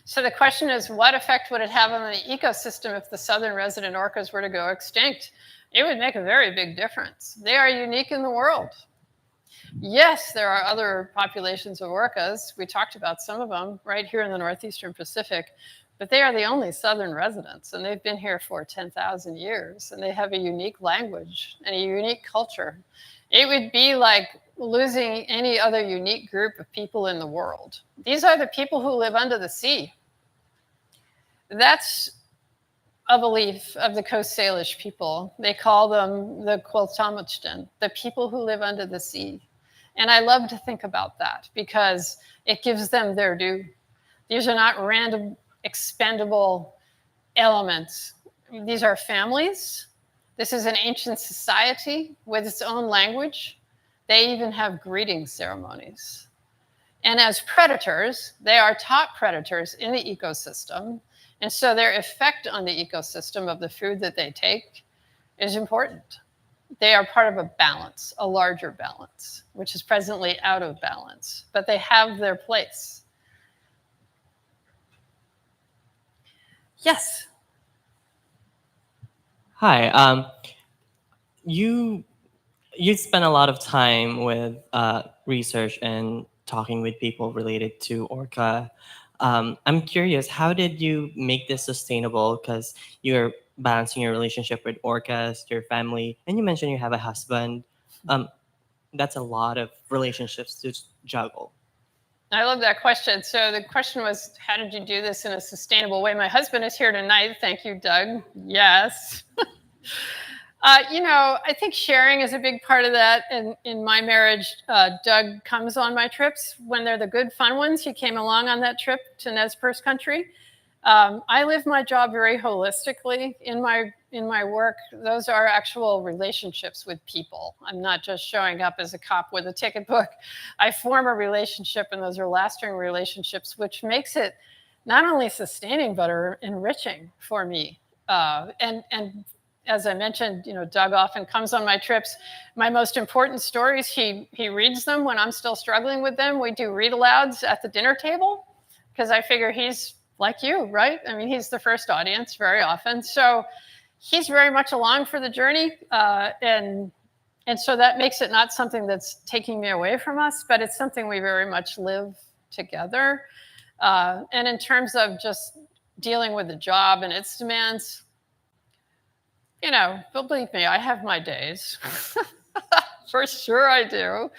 So the question is, what effect would it have on the ecosystem if the southern resident orcas were to go extinct? It would make a very big difference. They are unique in the world. Yes, there are other populations of orcas. We talked about some of them right here in the northeastern Pacific, but they are the only southern residents, and they've been here for 10,000 years, and they have a unique language and a unique culture. It would be like losing any other unique group of people in the world. These are the people who live under the sea. That's a belief of the Coast Salish people. They call them the Quiltamuchtan, the people who live under the sea. And I love to think about that because it gives them their due. These are not random, expendable elements. These are families. This is an ancient society with its own language. They even have greeting ceremonies. And as predators, they are top predators in the ecosystem. And so their effect on the ecosystem of the food that they take is important. They are part of a balance, a larger balance, which is presently out of balance, but they have their place. Yes. Hi. You spend a lot of time with research and talking with people related to orca. I'm curious, how did you make this sustainable? Because you're balancing your relationship with orcas, your family, and you mentioned you have a husband. That's a lot of relationships to juggle. I love that question. So the question was, how did you do this in a sustainable way? My husband is here tonight. Thank you, Doug. Yes. I think sharing is a big part of that. And in my marriage, Doug comes on my trips when they're the good, fun ones. He came along on that trip to Nez Perce country. I live my job very holistically in my work. Those are actual relationships with people. I'm not just showing up as a cop with a ticket book. I form a relationship, and those are lasting relationships, which makes it not only sustaining, but enriching for me. And as I mentioned, Doug often comes on my trips. My most important stories, he reads them when I'm still struggling with them. We do read alouds at the dinner table because I figure he's like you, right? I mean, he's the first audience very often. So he's very much along for the journey. And And so that makes it not something that's taking me away from us, but it's something we very much live together. And in terms of just dealing with the job and its demands, you know, believe me, I have my days. For sure I do.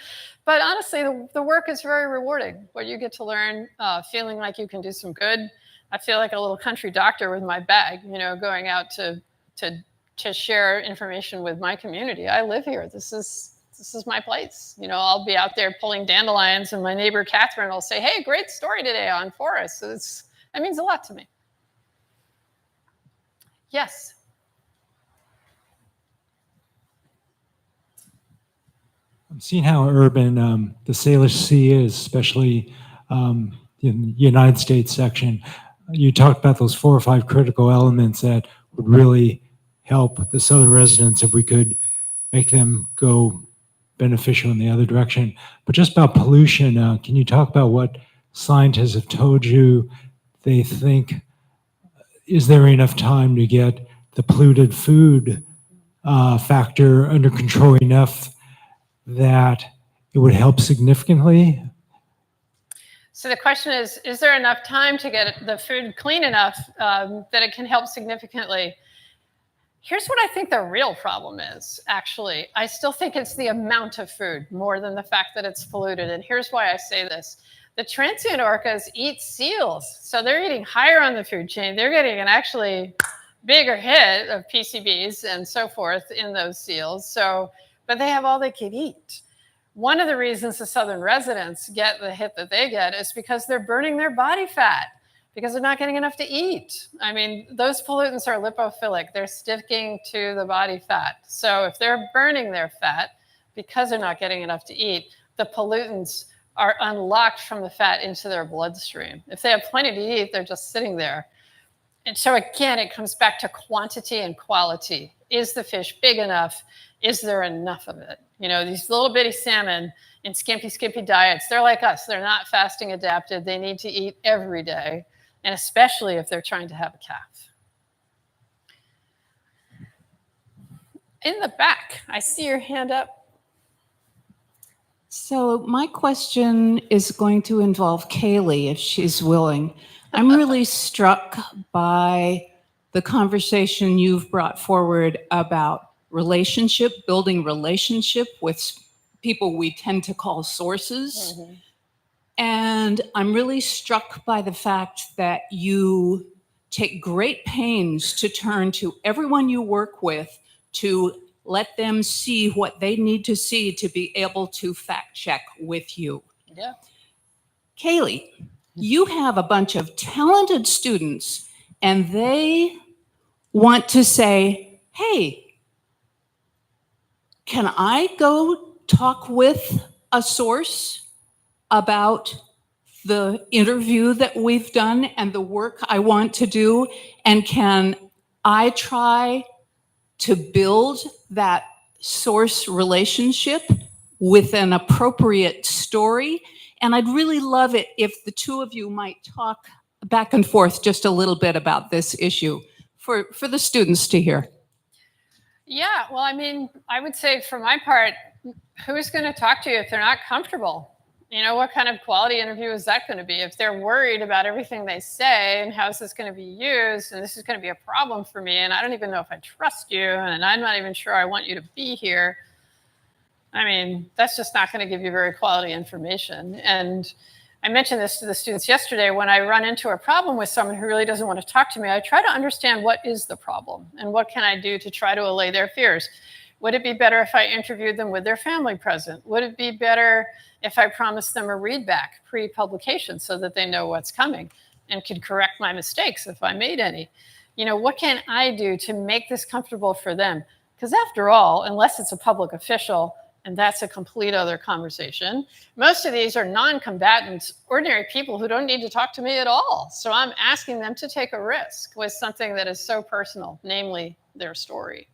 But honestly, the work is very rewarding. What you get to learn, feeling like you can do some good. I feel like a little country doctor with my bag, you know, going out to share information with my community. I live here. This is my place. You know, I'll be out there pulling dandelions, and my neighbor Catherine will say, "Hey, great story today on forests." So that means a lot to me. Yes. I'm seeing how urban the Salish Sea is, especially in the United States section. You talked about those 4 or 5 critical elements that would really help the southern residents if we could make them go beneficial in the other direction. But just about pollution, can you talk about what scientists have told you they think? Is there enough time to get the polluted food factor under control enough that it would help significantly? So the question is there enough time to get the food clean enough that it can help significantly? Here's what I think the real problem is, actually. I still think it's the amount of food more than the fact that it's polluted. And here's why I say this. The transient orcas eat seals. So they're eating higher on the food chain. They're getting an actually bigger hit of PCBs and so forth in those seals. But they have all they can eat. One of the reasons the southern residents get the hit that they get is because they're burning their body fat, because they're not getting enough to eat. I mean, those pollutants are lipophilic. They're sticking to the body fat. So if they're burning their fat because they're not getting enough to eat, the pollutants are unlocked from the fat into their bloodstream. If they have plenty to eat, they're just sitting there. And so again, it comes back to quantity and quality. Is the fish big enough? Is there enough of it? You know, these little bitty salmon in skimpy diets, they're like us. They're not fasting adapted. They need to eat every day, and especially if they're trying to have a calf. In the back, I see your hand up. So my question is going to involve Kaylee, if she's willing. I'm really struck by the conversation you've brought forward about building relationship with people we tend to call sources. Mm-hmm. And I'm really struck by the fact that you take great pains to turn to everyone you work with to let them see what they need to see to be able to fact check with you. Yeah. Kaylee, you have a bunch of talented students and they want to say, hey, can I go talk with a source about the interview that we've done and the work I want to do? And can I try to build that source relationship with an appropriate story? And I'd really love it if the two of you might talk back and forth just a little bit about this issue for the students to hear. Yeah, well, I mean, I would say for my part, who's going to talk to you if they're not comfortable? You know, what kind of quality interview is that going to be? If they're worried about everything they say and how is this going to be used, and this is going to be a problem for me, and I don't even know if I trust you, and I'm not even sure I want you to be here. I mean, that's just not going to give you very quality information. And I mentioned this to the students yesterday. When I run into a problem with someone who really doesn't want to talk to me, I try to understand what is the problem and what can I do to try to allay their fears. Would it be better if I interviewed them with their family present? Would it be better if I promised them a read back pre-publication so that they know what's coming and could correct my mistakes if I made any? You know, what can I do to make this comfortable for them? Because after all, unless it's a public official, and that's a complete other conversation, most of these are non-combatants, ordinary people who don't need to talk to me at all. So I'm asking them to take a risk with something that is so personal, namely their story.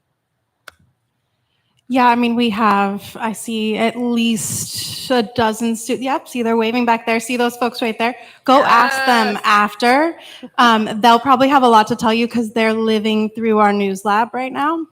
Yeah, I mean, I see at least a dozen students. Yep, see, they're waving back there. See those folks right there? Go ask them after. They'll probably have a lot to tell you because they're living through our news lab right now.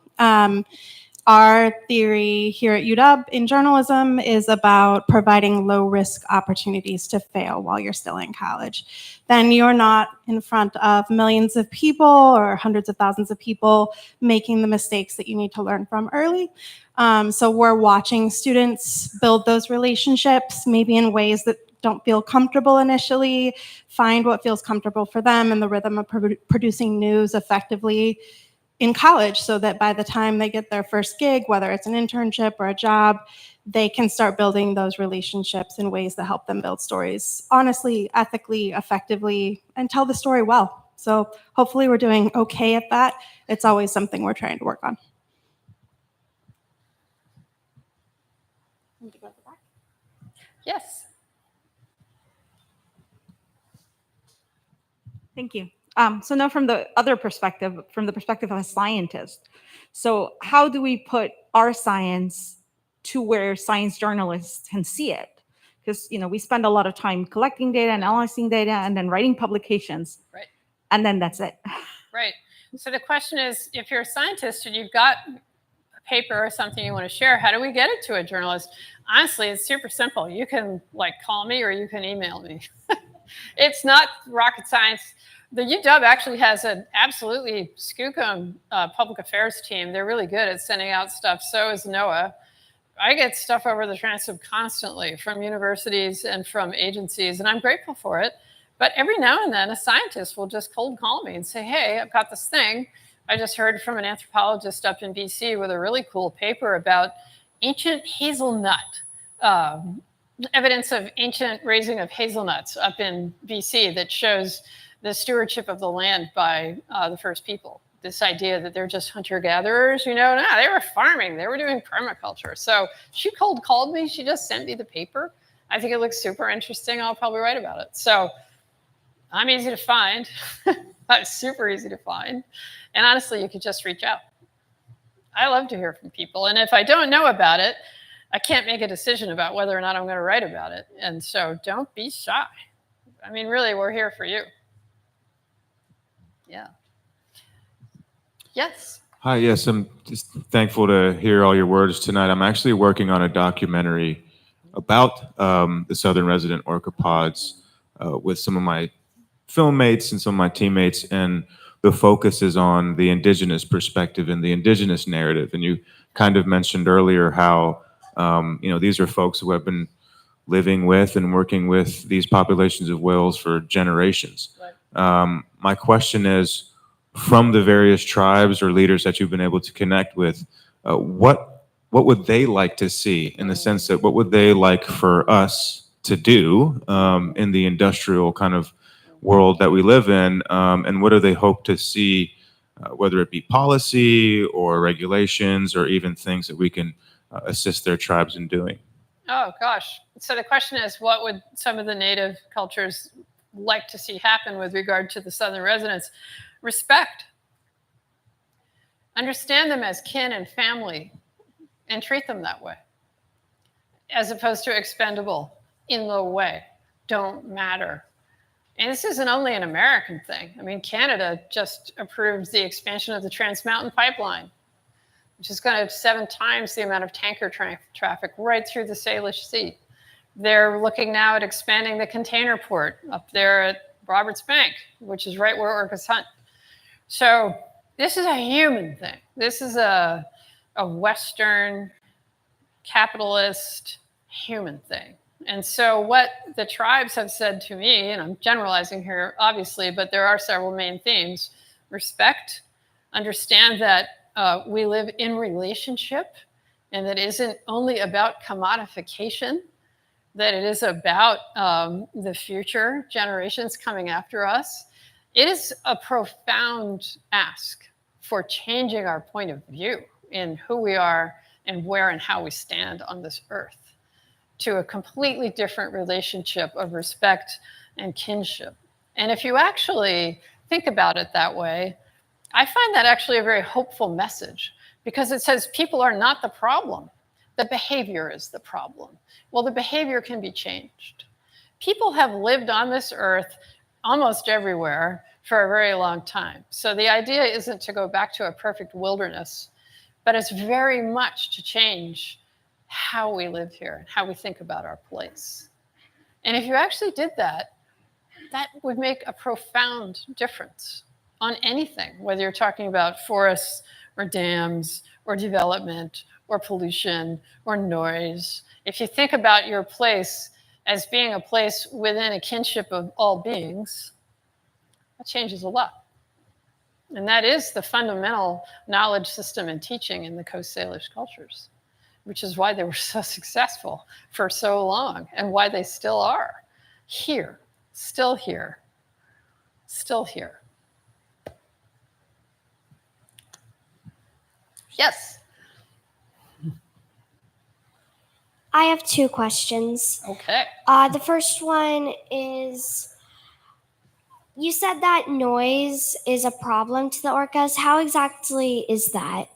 Our theory here at UW in journalism is about providing low-risk opportunities to fail while you're still in college. Then you're not in front of millions of people or hundreds of thousands of people making the mistakes that you need to learn from early. So we're watching students build those relationships, maybe in ways that don't feel comfortable initially, find what feels comfortable for them in the rhythm of producing news effectively in college, so that by the time they get their first gig, whether it's an internship or a job, they can start building those relationships in ways that help them build stories honestly, ethically, effectively, and tell the story well. So hopefully we're doing okay at that. It's always something we're trying to work on. Yes. Thank you. So now from the other perspective, from the perspective of a scientist, so how do we put our science to where science journalists can see it? Because we spend a lot of time collecting data, analyzing data, and then writing publications. Right. And then that's it. Right. So the question is, if you're a scientist and you've got a paper or something you want to share, how do we get it to a journalist? Honestly, it's super simple. You can call me or you can email me. It's not rocket science. The UW actually has an absolutely skookum public affairs team. They're really good at sending out stuff. So is NOAA. I get stuff over the transom constantly from universities and from agencies, and I'm grateful for it. But every now and then, a scientist will just cold call me and say, hey, I've got this thing. I just heard from an anthropologist up in BC with a really cool paper about ancient hazelnut, evidence of ancient raising of hazelnuts up in BC that shows the stewardship of the land by the first people. This idea that they're just hunter-gatherers, no, they were farming. They were doing permaculture. So she cold called me. She just sent me the paper. I think it looks super interesting. I'll probably write about it. So I'm easy to find. I'm super easy to find. And honestly, you could just reach out. I love to hear from people. And if I don't know about it, I can't make a decision about whether or not I'm going to write about it. And so don't be shy. I mean, really, we're here for you. Yeah. Yes. Hi, yes, I'm just thankful to hear all your words tonight. I'm actually working on a documentary about the southern resident orca pods with some of my film mates and some of my teammates, and the focus is on the indigenous perspective and the indigenous narrative. And you kind of mentioned earlier how these are folks who have been living with and working with these populations of whales for generations. Right. My question is, from the various tribes or leaders that you've been able to connect with, what would they like to see, in the sense that what would they like for us to do in the industrial kind of world that we live in, and what do they hope to see, whether it be policy or regulations or even things that we can assist their tribes in doing? Oh, gosh. So the question is, what would some of the native cultures like to see happen with regard to the southern residents? Respect. Understand them as kin and family and treat them that way, as opposed to expendable, in the way, don't matter. And this isn't only an American thing. I mean, Canada just approved the expansion of the Trans Mountain Pipeline, which is going to have 7 times the amount of tanker traffic right through the Salish Sea. They're looking now at expanding the container port up there at Roberts Bank, which is right where orcas hunt. So this is a human thing. This is a Western capitalist human thing. And so what the tribes have said to me, and I'm generalizing here, obviously, but there are several main themes: respect, understand that we live in relationship, and that isn't only about commodification, that it is about the future generations coming after us. It is a profound ask for changing our point of view in who we are and where and how we stand on this earth, to a completely different relationship of respect and kinship. And if you actually think about it that way, I find that actually a very hopeful message, because it says people are not the problem. The behavior is the problem. Well, the behavior can be changed. People have lived on this earth almost everywhere for a very long time. So the idea isn't to go back to a perfect wilderness, but it's very much to change how we live here and how we think about our place. And if you actually did that, that would make a profound difference on anything, whether you're talking about forests or dams or development or pollution or noise. If you think about your place as being a place within a kinship of all beings, that changes a lot. And that is the fundamental knowledge system and teaching in the Coast Salish cultures, which is why they were so successful for so long and why they still are here, still here, still here. Yes. I have two questions. Okay. The first one is, you said that noise is a problem to the orcas. How exactly is that?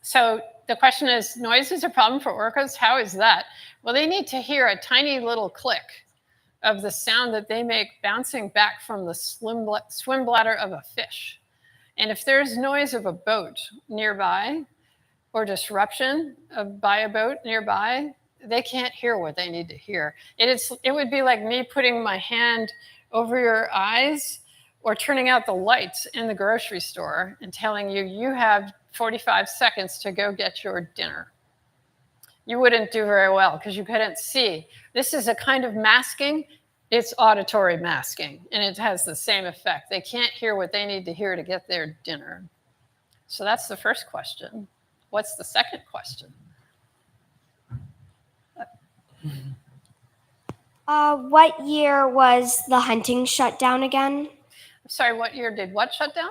So the question is, noise is a problem for orcas? How is that? Well, they need to hear a tiny little click of the sound that they make bouncing back from the swim bladder of a fish. And if there's noise of a boat nearby or disruption by a boat nearby, they can't hear what they need to hear. It would be like me putting my hand over your eyes or turning out the lights in the grocery store and telling you, you have 45 seconds to go get your dinner. You wouldn't do very well because you couldn't see. This is a kind of masking. It's auditory masking, and it has the same effect. They can't hear what they need to hear to get their dinner. So that's the first question. What's the second question? What year was the hunting shut down again? Sorry, what year did what shut down?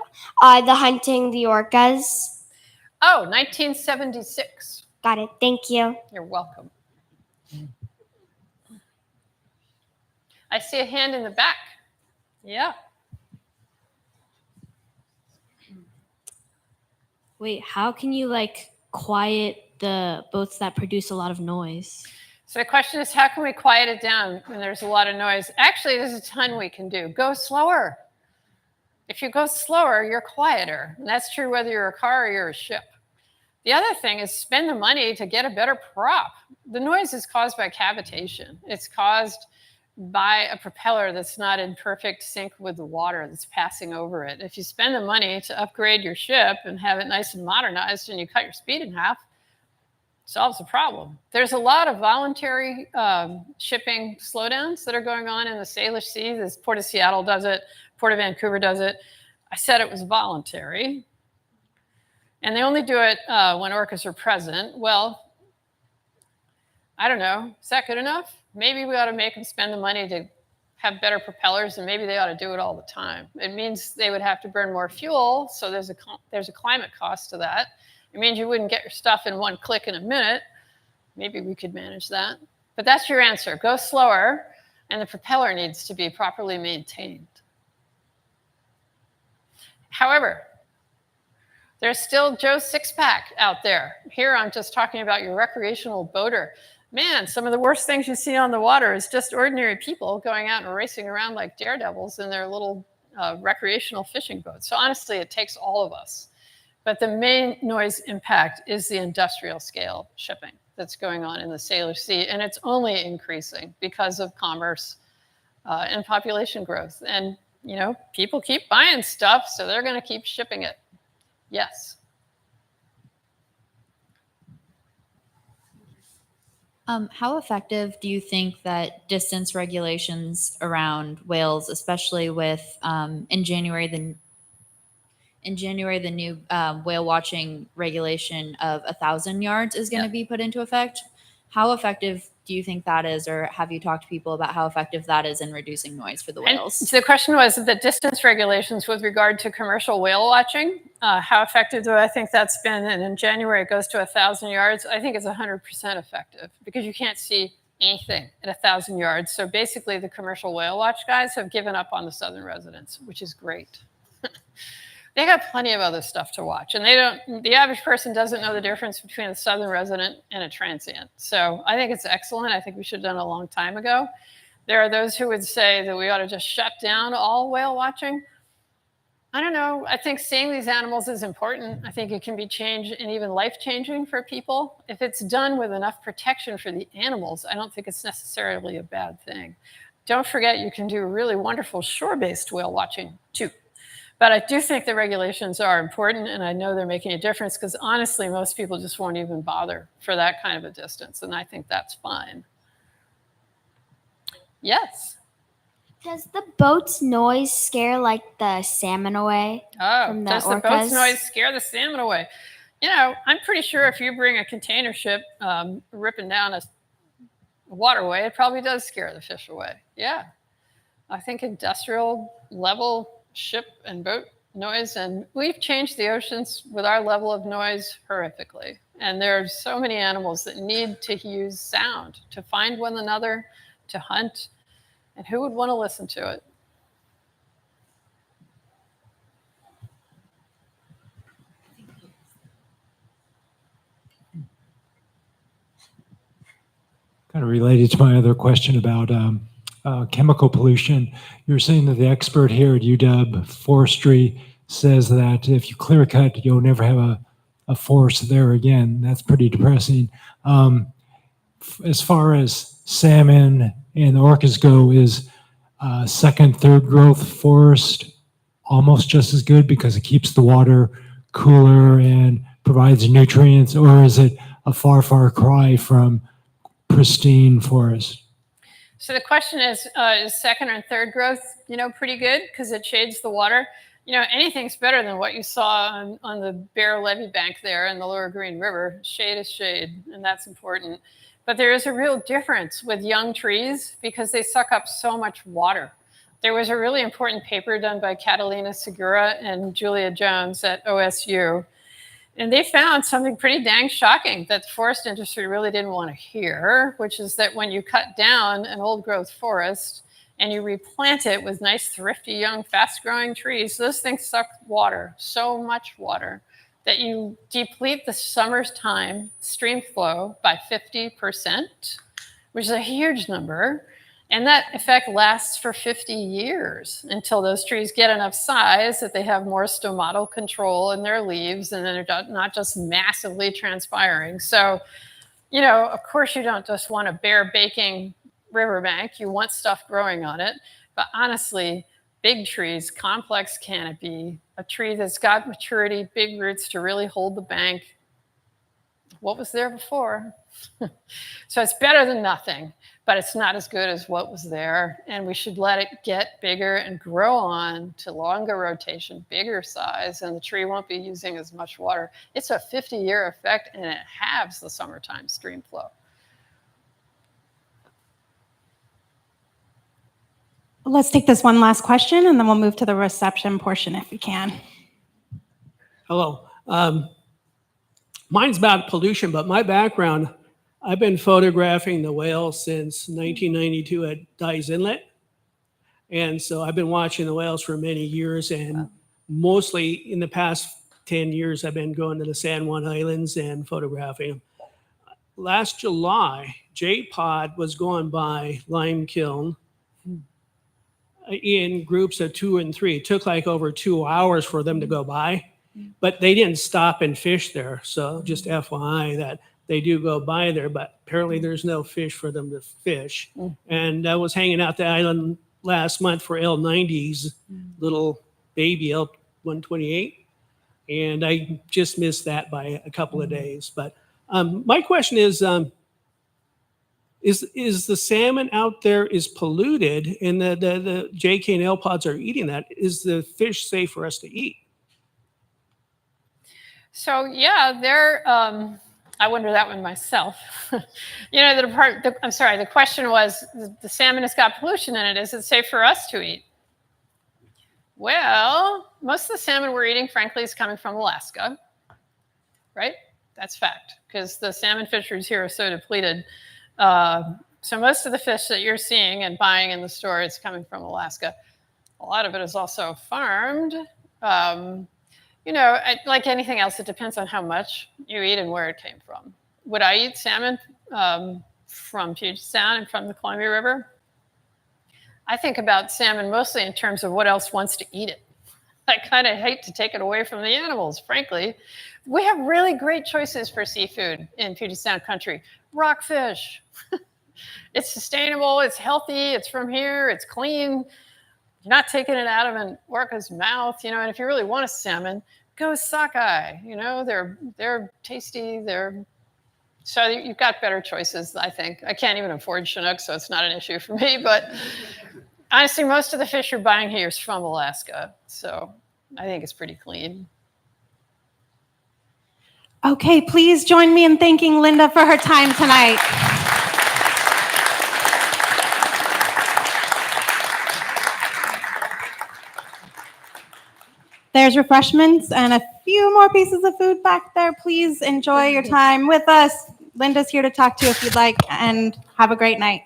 The hunting the orcas. Oh, 1976. Got it. Thank you. You're welcome. I see a hand in the back. Yeah. Wait, how can you quiet the boats that produce a lot of noise? So the question is, how can we quiet it down when there's a lot of noise? Actually, there's a ton we can do. Go slower. If you go slower, you're quieter. And that's true whether you're a car or you're a ship. The other thing is spend the money to get a better prop. The noise is caused by cavitation. It's caused by a propeller that's not in perfect sync with the water that's passing over it. If you spend the money to upgrade your ship and have it nice and modernized and you cut your speed in half, it solves the problem. There's a lot of voluntary shipping slowdowns that are going on in the Salish Sea. The Port of Seattle does it. Port of Vancouver does it. I said it was voluntary. And they only do it when orcas are present. Well, I don't know. Is that good enough? Maybe we ought to make them spend the money to have better propellers, and maybe they ought to do it all the time. It means they would have to burn more fuel, so there's a climate cost to that. It means you wouldn't get your stuff in one click in a minute. Maybe we could manage that. But that's your answer. Go slower, and the propeller needs to be properly maintained. However, there's still Joe's six-pack out there. Here I'm just talking about your recreational boater. Man, some of the worst things you see on the water is just ordinary people going out and racing around like daredevils in their little recreational fishing boats. So honestly, it takes all of us. But the main noise impact is the industrial scale shipping that's going on in the Salish Sea. And it's only increasing because of commerce and population growth. And, you know, people keep buying stuff, so they're going to keep shipping it. Yes. How effective do you think that distance regulations around whales, especially with in January the new whale watching regulation of 1,000 yards is going to be put into effect? How effective do you think that is, or have you talked to people about how effective that is in reducing noise for the whales? And so the question was the distance regulations with regard to commercial whale watching. How effective do I think that's been? And in January, it goes to 1,000 yards. I think it's 100% effective because you can't see anything at 1,000 yards. So basically, the commercial whale watch guys have given up on the southern residents, which is great. They got plenty of other stuff to watch, and the average person doesn't know the difference between a southern resident and a transient. So I think it's excellent. I think we should have done it a long time ago. There are those who would say that we ought to just shut down all whale watching. I don't know. I think seeing these animals is important. I think it can be changed and even life-changing for people. If it's done with enough protection for the animals, I don't think it's necessarily a bad thing. Don't forget, you can do really wonderful shore-based whale watching too. But I do think the regulations are important, and I know they're making a difference because honestly, most people just won't even bother for that kind of a distance, and I think that's fine. Yes? Does the boat's noise scare like the salmon away from the Does the orcas? boat's noise scare the salmon away? You know, I'm pretty sure if you bring a container ship ripping down a waterway, it probably does scare the fish away. Yeah. I think industrial level ship and boat noise, and we've changed the oceans with our level of noise horrifically. And there are so many animals that need to use sound to find one another, to hunt, and who would want to listen to it? Kind of related to my other question about chemical pollution. You're saying that the expert here at UW Forestry says that if you clear cut, you'll never have a forest there again. That's pretty depressing. As far as salmon and orcas go, is second, third growth forest almost just as good because it keeps the water cooler and provides nutrients, or is it a far, far cry from pristine forest? So the question is second and third growth, you know, pretty good because it shades the water? You know, anything's better than what you saw on the Bear Levee bank there in the Lower Green River. Shade is shade, and that's important. But there is a real difference with young trees because they suck up so much water. There was a really important paper done by Catalina Segura and Julia Jones at OSU, and they found something pretty dang shocking that the forest industry really didn't want to hear, which is that when you cut down an old growth forest and you replant it with nice, thrifty, young, fast-growing trees, those things suck water, so much water, that you deplete the summer's time stream flow by 50%, which is a huge number. And that effect lasts for 50 years until those trees get enough size that they have more stomatal control in their leaves and then they're not just massively transpiring. So, you know, of course you don't just want a bare baking riverbank. You want stuff growing on it. But honestly, big trees, complex canopy, a tree that's got maturity, big roots to really hold the bank. What was there before? So it's better than nothing, but it's not as good as what was there. And we should let it get bigger and grow on to longer rotation, bigger size, and the tree won't be using as much water. It's a 50-year effect, and it halves the summertime stream flow. Let's take this one last question, and then we'll move to the reception portion if we can. Hello. Mine's about pollution, but my background, I've been photographing the whales since 1992 at Dyes Inlet. And so I've been watching the whales for many years, and mostly in the past 10 years, I've been going to the San Juan Islands and photographing them. Last July, J-Pod was going by Lime Kiln in groups of 2 and 3. It took like over 2 hours for them to go by, but they didn't stop and fish there. So just FYI that they do go by there, but apparently there's no fish for them to fish. And I was hanging out the island last month for L90's little baby L128, and I just missed that by a couple of days. But my question is the salmon out there is polluted and the JK and L pods are eating that? Is the fish safe for us to eat? So yeah, I wonder that one myself. You know, the question was, the salmon has got pollution in it. Is it safe for us to eat? Well, most of the salmon we're eating, frankly, is coming from Alaska, right? That's fact, because the salmon fisheries here are so depleted. So most of the fish that you're seeing and buying in the store is coming from Alaska. A lot of it is also farmed. You know, like anything else, it depends on how much you eat and where it came from. Would I eat salmon from Puget Sound and from the Columbia River? I think about salmon mostly in terms of what else wants to eat it. I kind of hate to take it away from the animals, frankly. We have really great choices for seafood in Puget Sound country. Rockfish. It's sustainable, it's healthy, it's from here, it's clean. You're not taking it out of an orca's mouth, you know, and if you really want a salmon, go sockeye. You know, they're tasty, so you've got better choices, I think. I can't even afford Chinook, so it's not an issue for me, but honestly, most of the fish you're buying here is from Alaska, so I think it's pretty clean. Okay, please join me in thanking Lynda for her time tonight. There's refreshments and a few more pieces of food back there. Please enjoy your time with us. Lynda's here to talk to you if you'd like, and have a great night.